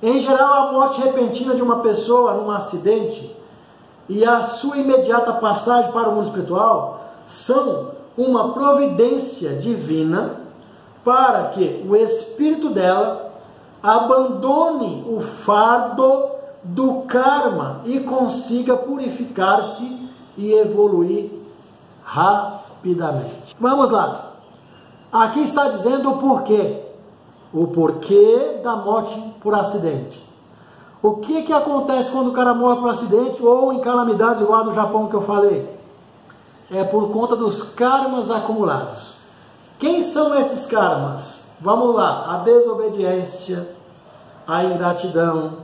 Em geral, a morte repentina de uma pessoa num acidente e a sua imediata passagem para o mundo espiritual são uma providência divina para que o espírito dela abandone o fardo do karma e consiga purificar-se e evoluir rapidamente. Vamos lá. Aqui está dizendo o porquê. O porquê da morte por acidente. O que acontece quando o cara morre por acidente ou em calamidades igual a do Japão que eu falei? É por conta dos karmas acumulados. Quem são esses karmas? Vamos lá. A desobediência, a ingratidão,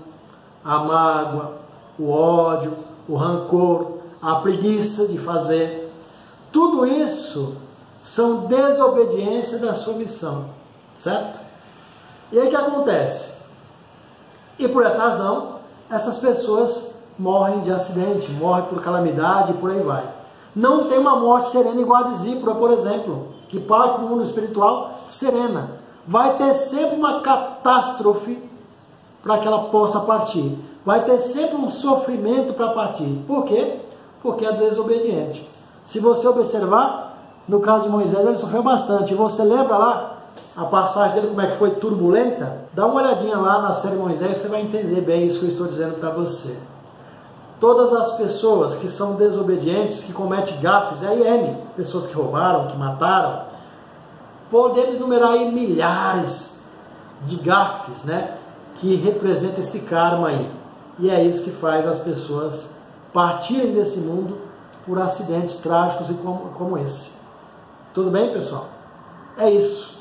a mágoa, o ódio, o rancor, a preguiça de fazer. Tudo isso são desobediência da sua missão, certo? E aí o que acontece? E por essa razão, essas pessoas morrem de acidente, morrem por calamidade e por aí vai. Não tem uma morte serena igual a de Zípora, por exemplo, que parte para o mundo espiritual serena. Vai ter sempre uma catástrofe para que ela possa partir. Vai ter sempre um sofrimento para partir. Por quê? Porque é desobediente. Se você observar, no caso de Moisés, ele sofreu bastante. E você lembra lá a passagem dele, como é que foi turbulenta? Dá uma olhadinha lá na série Moisés, você vai entender bem isso que eu estou dizendo para você. Todas as pessoas que são desobedientes, que cometem gafes, aí pessoas que roubaram, que mataram, podemos numerar aí milhares de gafes, né, que representam esse karma aí. E é isso que faz as pessoas partirem desse mundo por acidentes trágicos e como esse. Tudo bem, pessoal? É isso.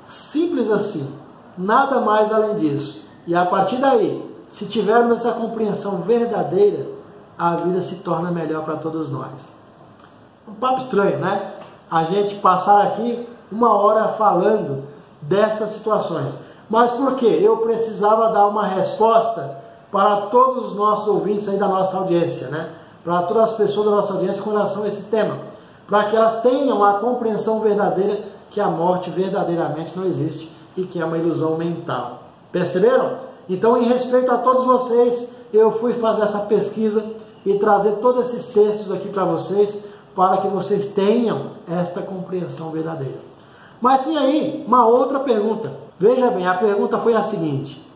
Simples assim. Nada mais além disso. E a partir daí, se tivermos essa compreensão verdadeira, a vida se torna melhor para todos nós. Um papo estranho, né? A gente passar aqui 1 hora falando destas situações. Mas por quê? Eu precisava dar uma resposta para todos os nossos ouvintes aí da nossa audiência, né? Para todas as pessoas da nossa audiência com relação a esse tema. Para que elas tenham a compreensão verdadeira que a morte verdadeiramente não existe e que é uma ilusão mental. Perceberam? Então, em respeito a todos vocês, eu fui fazer essa pesquisa e trazer todos esses textos aqui para vocês, para que vocês tenham esta compreensão verdadeira. Mas tem aí uma outra pergunta. Veja bem, a pergunta foi a seguinte: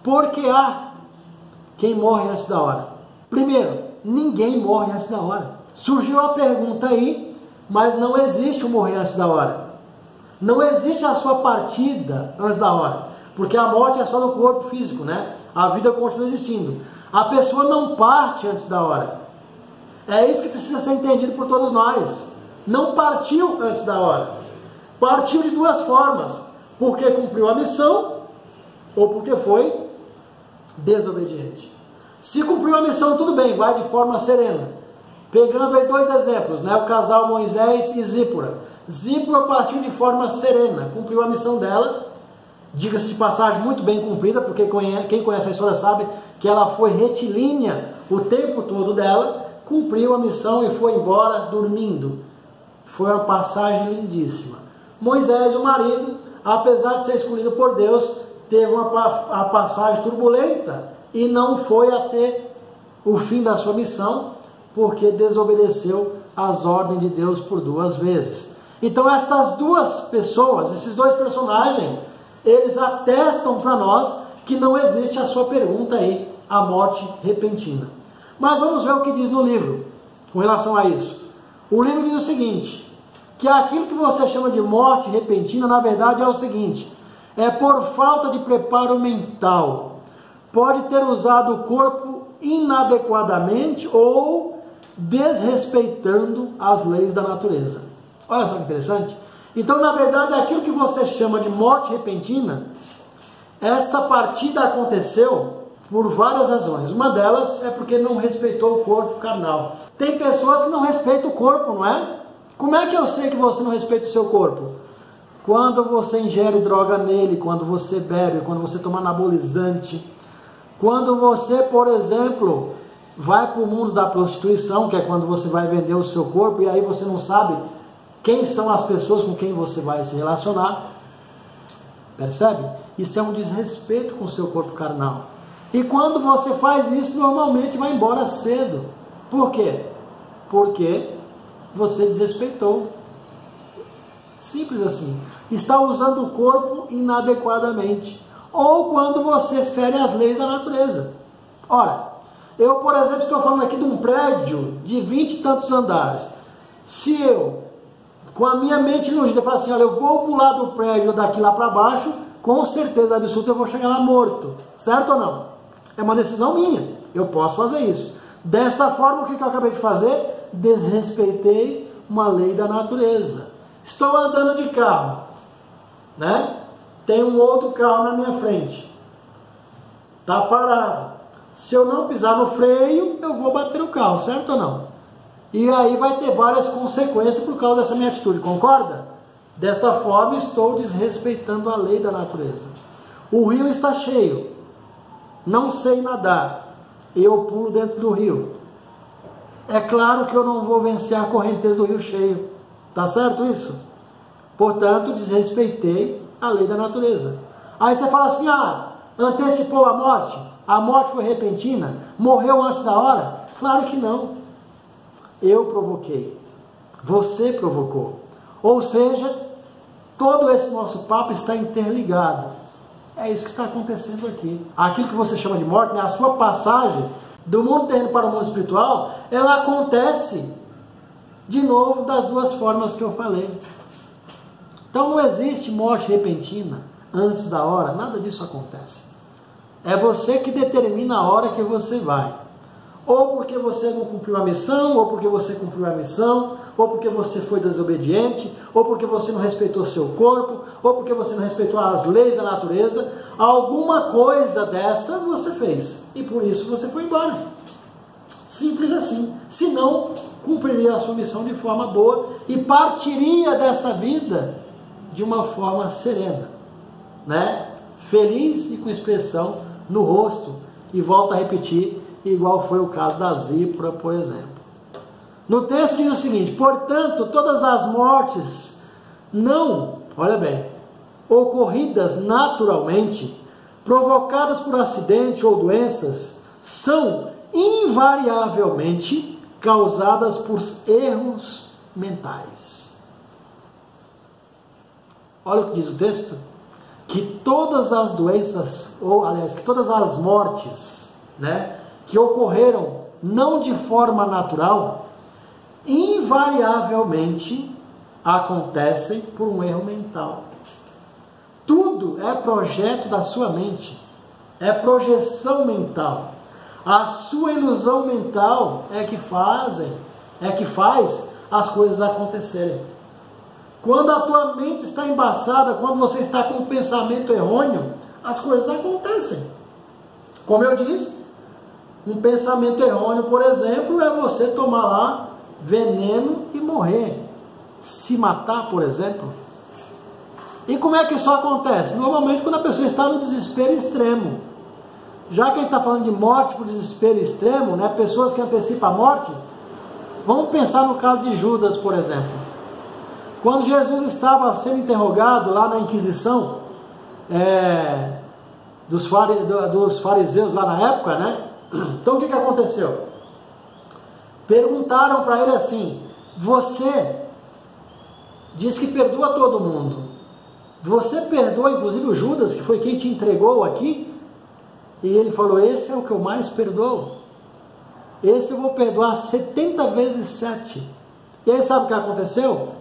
por que há quem morre antes da hora? Primeiro, ninguém morre antes da hora. Surgiu a pergunta aí, mas não existe o morrer antes da hora. Não existe a sua partida antes da hora, porque a morte é só no corpo físico, né? A vida continua existindo. A pessoa não parte antes da hora. É isso que precisa ser entendido por todos nós. Não partiu antes da hora. Partiu de duas formas: porque cumpriu a missão ou porque foi desobediente. Se cumpriu a missão, tudo bem, vai de forma serena. Pegando aí dois exemplos, né? O casal Moisés e Zípora. Zípora partiu de forma serena, cumpriu a missão dela, diga-se de passagem, muito bem cumprida, porque quem conhece a história sabe que ela foi retilínea o tempo todo dela, cumpriu a missão e foi embora dormindo. Foi uma passagem lindíssima. Moisés, o marido, apesar de ser escolhido por Deus, teve uma passagem turbulenta e não foi até o fim da sua missão, porque desobedeceu às ordens de Deus por duas vezes. Então estas duas pessoas, esses dois personagens, eles atestam para nós que não existe a sua pergunta aí, a morte repentina. Mas vamos ver o que diz no livro com relação a isso. O livro diz o seguinte: que aquilo que você chama de morte repentina, na verdade é o seguinte: é por falta de preparo mental. Pode ter usado o corpo inadequadamente ou desrespeitando as leis da natureza. Olha só que interessante. Então, na verdade, aquilo que você chama de morte repentina, essa partida aconteceu por várias razões. Uma delas é porque não respeitou o corpo carnal. Tem pessoas que não respeitam o corpo, não é? Como é que eu sei que você não respeita o seu corpo? Quando você ingere droga nele, quando você bebe, quando você toma anabolizante, quando você, por exemplo, vai para o mundo da prostituição, que é quando você vai vender o seu corpo e aí você não sabe quem são as pessoas com quem você vai se relacionar. Percebe? Isso é um desrespeito com o seu corpo carnal. E quando você faz isso, normalmente vai embora cedo. Por quê? Porque você desrespeitou. Simples assim. Está usando o corpo inadequadamente. Ou quando você fere as leis da natureza. Ora, eu, por exemplo, estou falando aqui de um prédio de 20 e tantos andares. Se eu, com a minha mente iludida, falar assim: olha, eu vou pular do prédio daqui lá para baixo, com certeza absoluta eu vou chegar lá morto. Certo ou não? É uma decisão minha. Eu posso fazer isso. Desta forma, o que eu acabei de fazer? Desrespeitei uma lei da natureza. Estou andando de carro, né? Tem um outro carro na minha frente. Está parado. Se eu não pisar no freio, eu vou bater o carro, certo ou não? E aí vai ter várias consequências por causa dessa minha atitude, concorda? Desta forma, estou desrespeitando a lei da natureza. O rio está cheio. Não sei nadar. Eu pulo dentro do rio. É claro que eu não vou vencer a correnteza do rio cheio. Tá certo isso? Portanto, desrespeitei a lei da natureza. Aí você fala assim: ah, antecipou a morte? A morte foi repentina? Morreu antes da hora? Claro que não. Eu provoquei. Você provocou. Ou seja, todo esse nosso papo está interligado. É isso que está acontecendo aqui. Aquilo que você chama de morte, né, a sua passagem do mundo terreno para o mundo espiritual, ela acontece de novo das duas formas que eu falei. Então não existe morte repentina antes da hora, nada disso acontece. É você que determina a hora que você vai. Ou porque você não cumpriu a missão, ou porque você cumpriu a missão, ou porque você foi desobediente, ou porque você não respeitou seu corpo, ou porque você não respeitou as leis da natureza. Alguma coisa desta você fez, e por isso você foi embora. Simples assim. Senão, cumpriria a sua missão de forma boa e partiria dessa vida de uma forma serena, né? Feliz e com expressão no rosto. E volto a repetir, igual foi o caso da Zípora, por exemplo. No texto diz o seguinte: portanto, todas as mortes não, olha bem, ocorridas naturalmente, provocadas por acidente ou doenças são invariavelmente causadas por erros mentais. Olha o que diz o texto, que todas as doenças, ou aliás, que todas as mortes, né, que ocorreram não de forma natural, invariavelmente acontecem por um erro mental. Tudo é projeto da sua mente, é projeção mental. A sua ilusão mental é que faz as coisas acontecerem. Quando a tua mente está embaçada, quando você está com um pensamento errôneo, as coisas acontecem. Como eu disse, um pensamento errôneo, por exemplo, é você tomar lá veneno e morrer, se matar, por exemplo. E como é que isso acontece? Normalmente quando a pessoa está no desespero extremo. Já que a gente está falando de morte por desespero extremo, né, pessoas que antecipam a morte, vamos pensar no caso de Judas, por exemplo. Quando Jesus estava sendo interrogado lá na Inquisição, dos fariseus lá na época, né? Então o que aconteceu? Perguntaram para ele assim: você diz que perdoa todo mundo, você perdoa inclusive o Judas, que foi quem te entregou aqui? E ele falou: esse é o que eu mais perdoo, esse eu vou perdoar 70 vezes 7. E aí sabe o que aconteceu?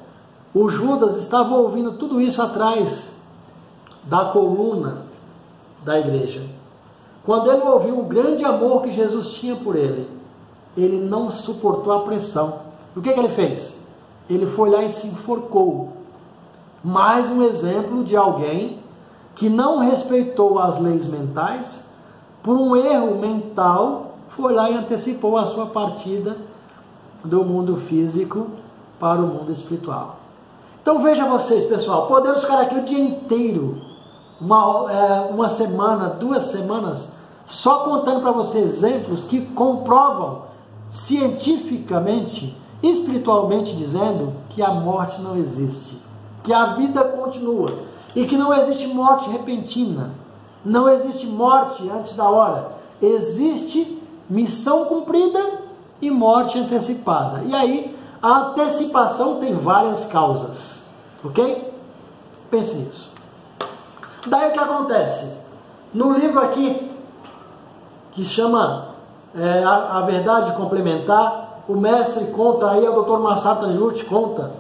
O Judas estava ouvindo tudo isso atrás da coluna da igreja. Quando ele ouviu o grande amor que Jesus tinha por ele, ele não suportou a pressão. O que ele fez? Ele foi lá e se enforcou. Mais um exemplo de alguém que não respeitou as leis mentais, por um erro mental, foi lá e antecipou a sua partida do mundo físico para o mundo espiritual. Então veja vocês, pessoal, podemos ficar aqui o dia inteiro, uma semana, 2 semanas, só contando para vocês exemplos que comprovam cientificamente, espiritualmente dizendo, que a morte não existe, que a vida continua e que não existe morte repentina, não existe morte antes da hora, existe missão cumprida e morte antecipada. E aí, a antecipação tem várias causas, ok? Pense nisso. Daí o que acontece? No livro aqui, que chama A Verdade Complementar, o mestre conta aí, o Dr. Masato Taniguchi conta,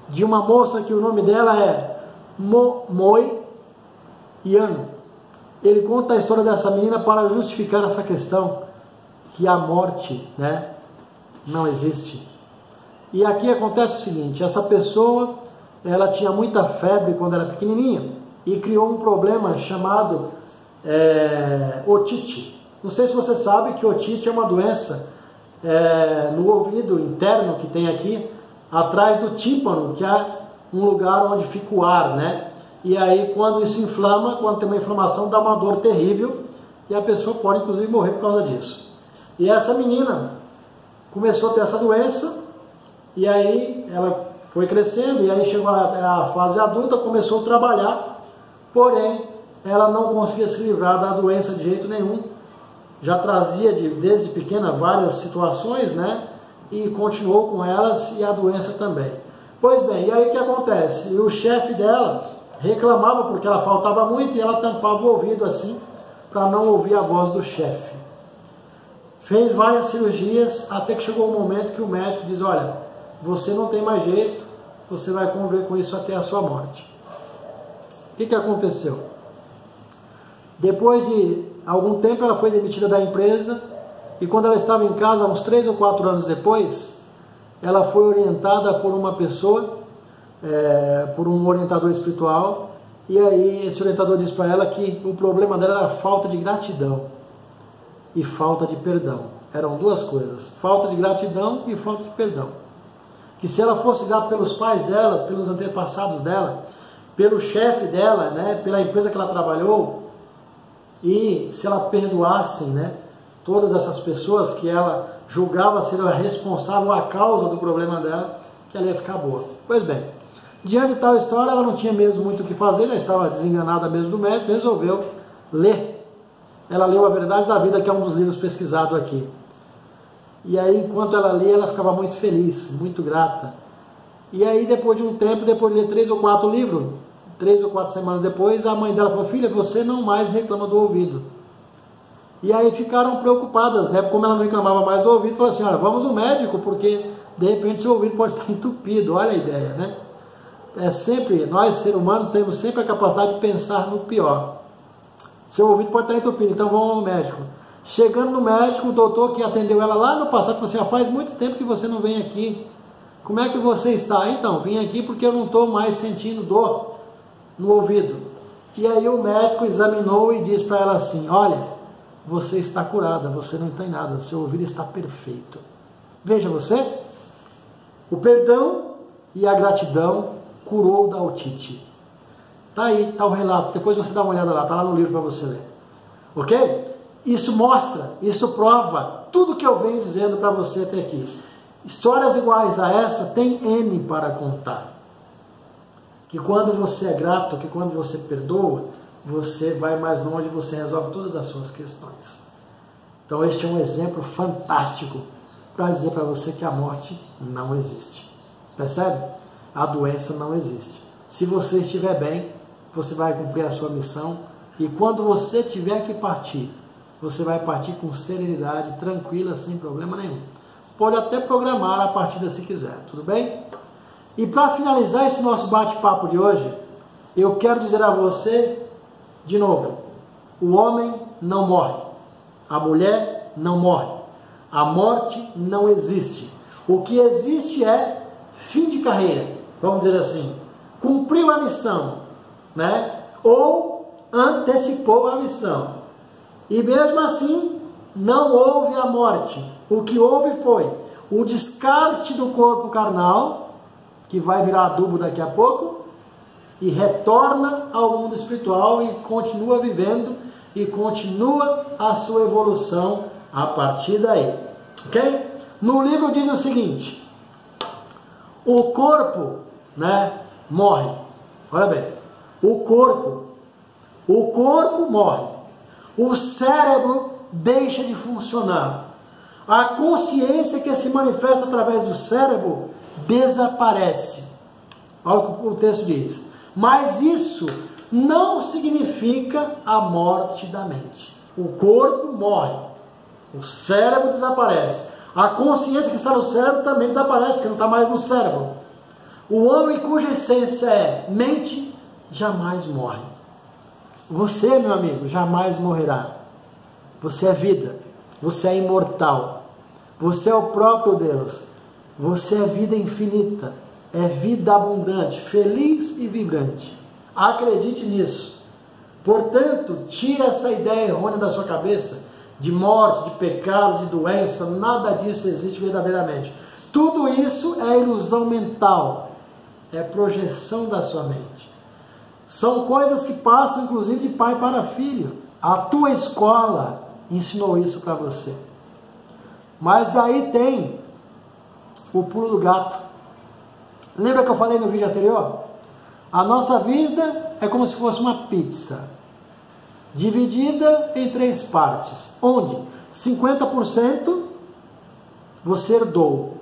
de uma moça que o nome dela é Moi Yano. Ele conta a história dessa menina para justificar essa questão, que a morte, né, não existe. E aqui acontece o seguinte: essa pessoa, ela tinha muita febre quando era pequenininha e criou um problema chamado otite. Não sei se você sabe que otite é uma doença no ouvido interno que tem aqui, atrás do tímpano, que é um lugar onde fica o ar, né? E aí quando isso inflama, quando tem uma inflamação, dá uma dor terrível e a pessoa pode inclusive morrer por causa disso. E essa menina começou a ter essa doença. E aí ela foi crescendo, e aí chegou a fase adulta, começou a trabalhar, porém ela não conseguia se livrar da doença de jeito nenhum. Já trazia desde pequena várias situações, né? E continuou com elas, e a doença também. Pois bem, e aí o que acontece? E o chefe dela reclamava porque ela faltava muito e ela tampava o ouvido assim, para não ouvir a voz do chefe. Fez várias cirurgias, até que chegou um momento que o médico diz: olha, você não tem mais jeito, você vai conviver com isso até a sua morte. O que aconteceu? Depois de algum tempo ela foi demitida da empresa, e quando ela estava em casa, uns 3 ou 4 anos depois, ela foi orientada por uma pessoa, por um orientador espiritual, e aí esse orientador disse para ela que o problema dela era falta de gratidão e falta de perdão. Eram 2 coisas, falta de gratidão e falta de perdão. Que se ela fosse grata pelos pais delas, pelos antepassados dela, pelo chefe dela, né, pela empresa que ela trabalhou, e se ela perdoasse, né, todas essas pessoas que ela julgava ser a responsável, a causa do problema dela, que ela ia ficar boa. Pois bem, diante de tal história, ela não tinha mesmo muito o que fazer, ela estava desenganada mesmo do médico, resolveu ler. Ela leu A Verdade da Vida, que é um dos livros pesquisados aqui. E aí, enquanto ela lia, ela ficava muito feliz, muito grata. E aí, depois de um tempo, depois de ler 3 ou 4 livros, 3 ou 4 semanas depois, a mãe dela falou: filha, você não mais reclama do ouvido. E aí ficaram preocupadas, né? Como ela não reclamava mais do ouvido, falou assim: olha, vamos no médico, porque de repente seu ouvido pode estar entupido. Olha a ideia, né? É sempre, nós seres humanos temos sempre a capacidade de pensar no pior. Seu ouvido pode estar entupido, então vamos ao médico. Chegando no médico, o doutor que atendeu ela lá no passado falou assim: ah, faz muito tempo que você não vem aqui. Como é que você está? Então, vim aqui porque eu não estou mais sentindo dor no ouvido. E aí o médico examinou e disse para ela assim: olha, você está curada, você não tem nada, seu ouvido está perfeito. Veja você, o perdão e a gratidão curou da otite. Está aí, está o relato, depois você dá uma olhada lá, está lá no livro para você ler. Ok? Isso mostra, isso prova tudo que eu venho dizendo para você até aqui. Histórias iguais a essa tem N para contar. Que quando você é grato, que quando você perdoa, você vai mais longe, você resolve todas as suas questões. Então este é um exemplo fantástico para dizer para você que a morte não existe. Percebe? A doença não existe. Se você estiver bem, você vai cumprir a sua missão, e quando você tiver que partir, você vai partir com serenidade, tranquila, sem problema nenhum. Pode até programar a partida se quiser, tudo bem? E para finalizar esse nosso bate-papo de hoje, eu quero dizer a você, de novo, o homem não morre, a mulher não morre, a morte não existe. O que existe é fim de carreira, vamos dizer assim, cumpriu a missão, né? Ou antecipou a missão. E mesmo assim, não houve a morte. O que houve foi o descarte do corpo carnal, que vai virar adubo daqui a pouco, e retorna ao mundo espiritual e continua vivendo e continua a sua evolução a partir daí. Ok? No livro diz o seguinte: o corpo, né, morre. Olha bem, o corpo morre. O cérebro deixa de funcionar. A consciência que se manifesta através do cérebro desaparece. Olha o que o texto diz. Mas isso não significa a morte da mente. O corpo morre. O cérebro desaparece. A consciência que está no cérebro também desaparece, porque não está mais no cérebro. O homem cuja essência é mente jamais morre. Você, meu amigo, jamais morrerá. Você é vida. Você é imortal. Você é o próprio Deus. Você é vida infinita. É vida abundante, feliz e vibrante. Acredite nisso. Portanto, tira essa ideia errônea da sua cabeça de morte, de pecado, de doença. Nada disso existe verdadeiramente. Tudo isso é ilusão mental. É projeção da sua mente. São coisas que passam, inclusive, de pai para filho. A tua escola ensinou isso para você. Mas daí tem o pulo do gato. Lembra que eu falei no vídeo anterior? A nossa vida é como se fosse uma pizza, dividida em 3 partes, onde 50% você herdou.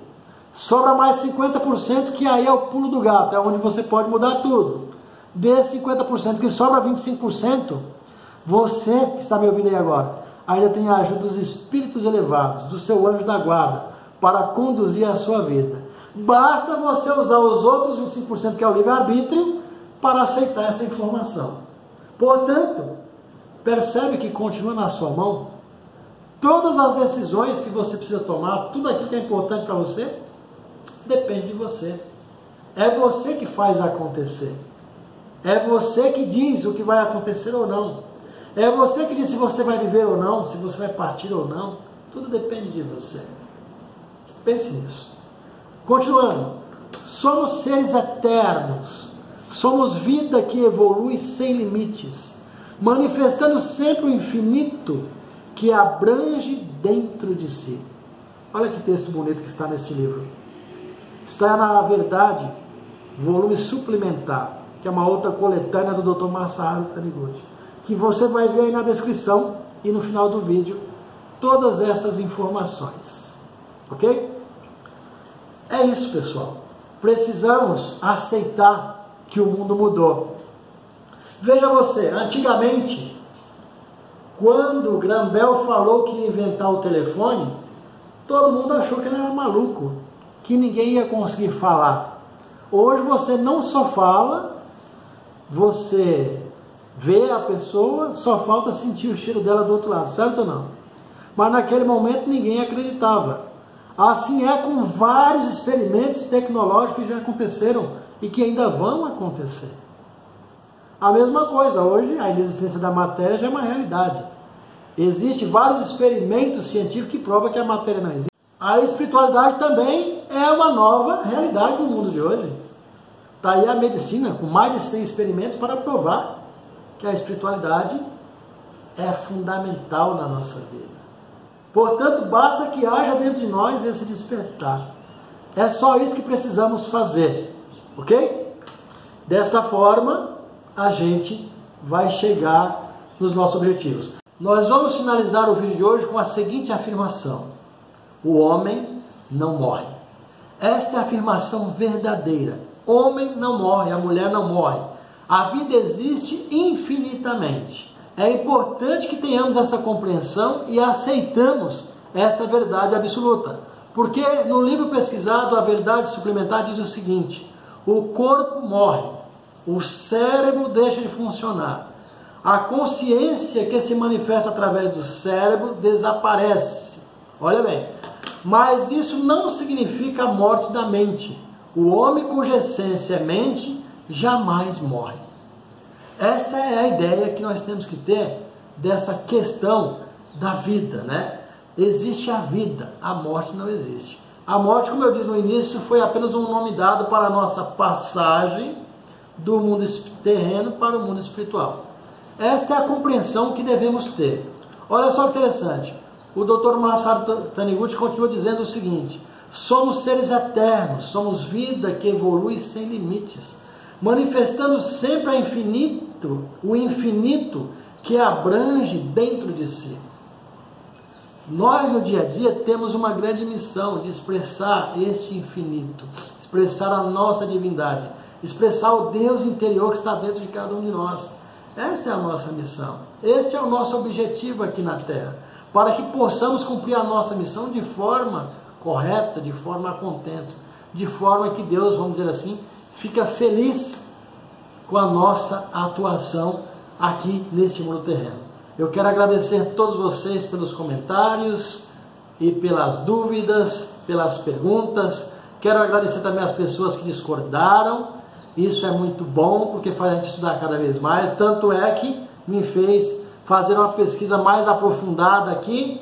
Sobra mais 50% que aí é o pulo do gato, é onde você pode mudar tudo. Desse 50% que sobra 25%, você que está me ouvindo aí agora, ainda tem a ajuda dos espíritos elevados, do seu anjo da guarda, para conduzir a sua vida. Basta você usar os outros 25% que é o livre-arbítrio para aceitar essa informação. Portanto, percebe que continua na sua mão todas as decisões que você precisa tomar, tudo aquilo que é importante para você, depende de você. É você que faz acontecer. É você que diz o que vai acontecer ou não. É você que diz se você vai viver ou não, se você vai partir ou não. Tudo depende de você. Pense nisso. Continuando. Somos seres eternos. Somos vida que evolui sem limites, manifestando sempre o infinito que abrange dentro de si. Olha que texto bonito que está neste livro. Está, na verdade, volume suplementar, que é uma outra coletânea do Dr. Masaharu Taniguchi, que você vai ver aí na descrição e no final do vídeo todas estas informações, ok? É isso, pessoal. Precisamos aceitar que o mundo mudou. Veja você, antigamente, quando Graham Bell falou que ia inventar o telefone, todo mundo achou que ele era maluco, que ninguém ia conseguir falar. Hoje você não só fala, você vê a pessoa, só falta sentir o cheiro dela do outro lado, certo ou não? Mas naquele momento ninguém acreditava. Assim é com vários experimentos tecnológicos que já aconteceram e que ainda vão acontecer. A mesma coisa, hoje a inexistência da matéria já é uma realidade. Existem vários experimentos científicos que provam que a matéria não existe. A espiritualidade também é uma nova realidade no mundo de hoje. Está aí a medicina, com mais de 100 experimentos para provar que a espiritualidade é fundamental na nossa vida. Portanto, basta que haja dentro de nós esse despertar. É só isso que precisamos fazer, ok? Desta forma, a gente vai chegar nos nossos objetivos. Nós vamos finalizar o vídeo de hoje com a seguinte afirmação: o homem não morre. Esta é a afirmação verdadeira. Homem não morre, a mulher não morre. A vida existe infinitamente. É importante que tenhamos essa compreensão e aceitamos esta verdade absoluta. Porque no livro pesquisado, A Verdade Suplementar diz o seguinte: o corpo morre, o cérebro deixa de funcionar, a consciência que se manifesta através do cérebro desaparece. Olha bem, mas isso não significa a morte da mente. O homem cuja essência é mente jamais morre. Esta é a ideia que nós temos que ter dessa questão da vida, né? Existe a vida, a morte não existe. A morte, como eu disse no início, foi apenas um nome dado para a nossa passagem do mundo terreno para o mundo espiritual. Esta é a compreensão que devemos ter. Olha só que interessante, o Dr. Masaru Taniguchi continua dizendo o seguinte: somos seres eternos, somos vida que evolui sem limites, manifestando sempre o infinito que abrange dentro de si. Nós no dia a dia temos uma grande missão de expressar este infinito, expressar a nossa divindade, expressar o Deus interior que está dentro de cada um de nós. Esta é a nossa missão, este é o nosso objetivo aqui na Terra, para que possamos cumprir a nossa missão de forma correta, de forma contente, de forma que Deus, vamos dizer assim, fica feliz com a nossa atuação aqui neste mundo terreno. Eu quero agradecer a todos vocês pelos comentários e pelas dúvidas, pelas perguntas. Quero agradecer também as pessoas que discordaram. Isso é muito bom, porque faz a gente estudar cada vez mais. Tanto é que me fez fazer uma pesquisa mais aprofundada aqui,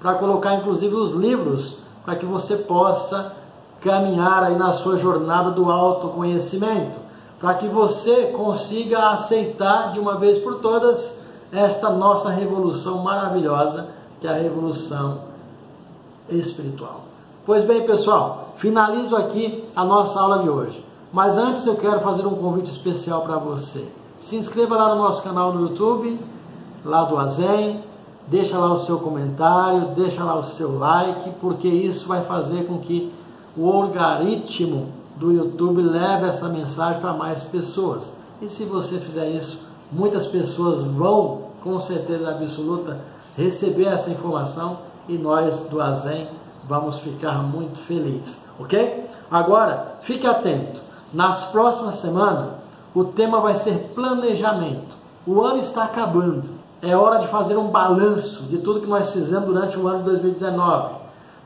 para colocar inclusive os livros, para que você possa caminhar aí na sua jornada do autoconhecimento, para que você consiga aceitar de uma vez por todas esta nossa revolução maravilhosa, que é a revolução espiritual. Pois bem, pessoal, finalizo aqui a nossa aula de hoje. Mas antes eu quero fazer um convite especial para você. Se inscreva lá no nosso canal no YouTube, lá do Azen, deixa lá o seu comentário, deixa lá o seu like, porque isso vai fazer com que o algoritmo do YouTube leve essa mensagem para mais pessoas. E se você fizer isso, muitas pessoas vão, com certeza absoluta, receber essa informação e nós do Azen vamos ficar muito felizes, ok? Agora, fique atento. Nas próximas semanas, o tema vai ser planejamento. O ano está acabando. É hora de fazer um balanço de tudo que nós fizemos durante o ano de 2019.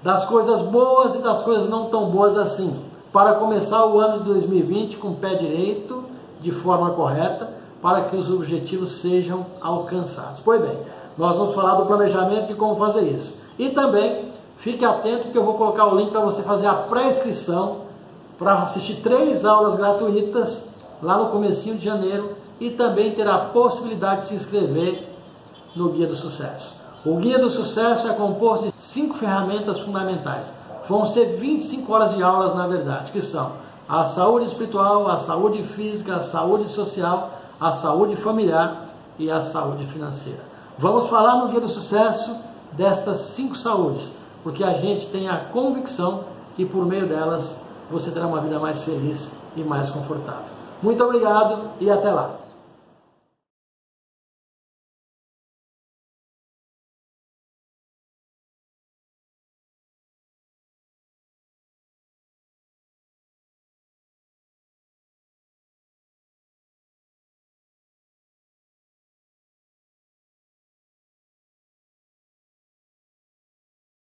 Das coisas boas e das coisas não tão boas assim. Para começar o ano de 2020 com o pé direito, de forma correta, para que os objetivos sejam alcançados. Pois bem, nós vamos falar do planejamento de como fazer isso. E também, fique atento que eu vou colocar o link para você fazer a pré-inscrição para assistir 3 aulas gratuitas lá no comecinho de janeiro e também ter a possibilidade de se inscrever no Guia do Sucesso. O Guia do Sucesso é composto de 5 ferramentas fundamentais. Vão ser 25 horas de aulas, na verdade, que são a saúde espiritual, a saúde física, a saúde social, a saúde familiar e a saúde financeira. Vamos falar no Guia do Sucesso destas 5 saúdes, porque a gente tem a convicção que por meio delas você terá uma vida mais feliz e mais confortável. Muito obrigado e até lá!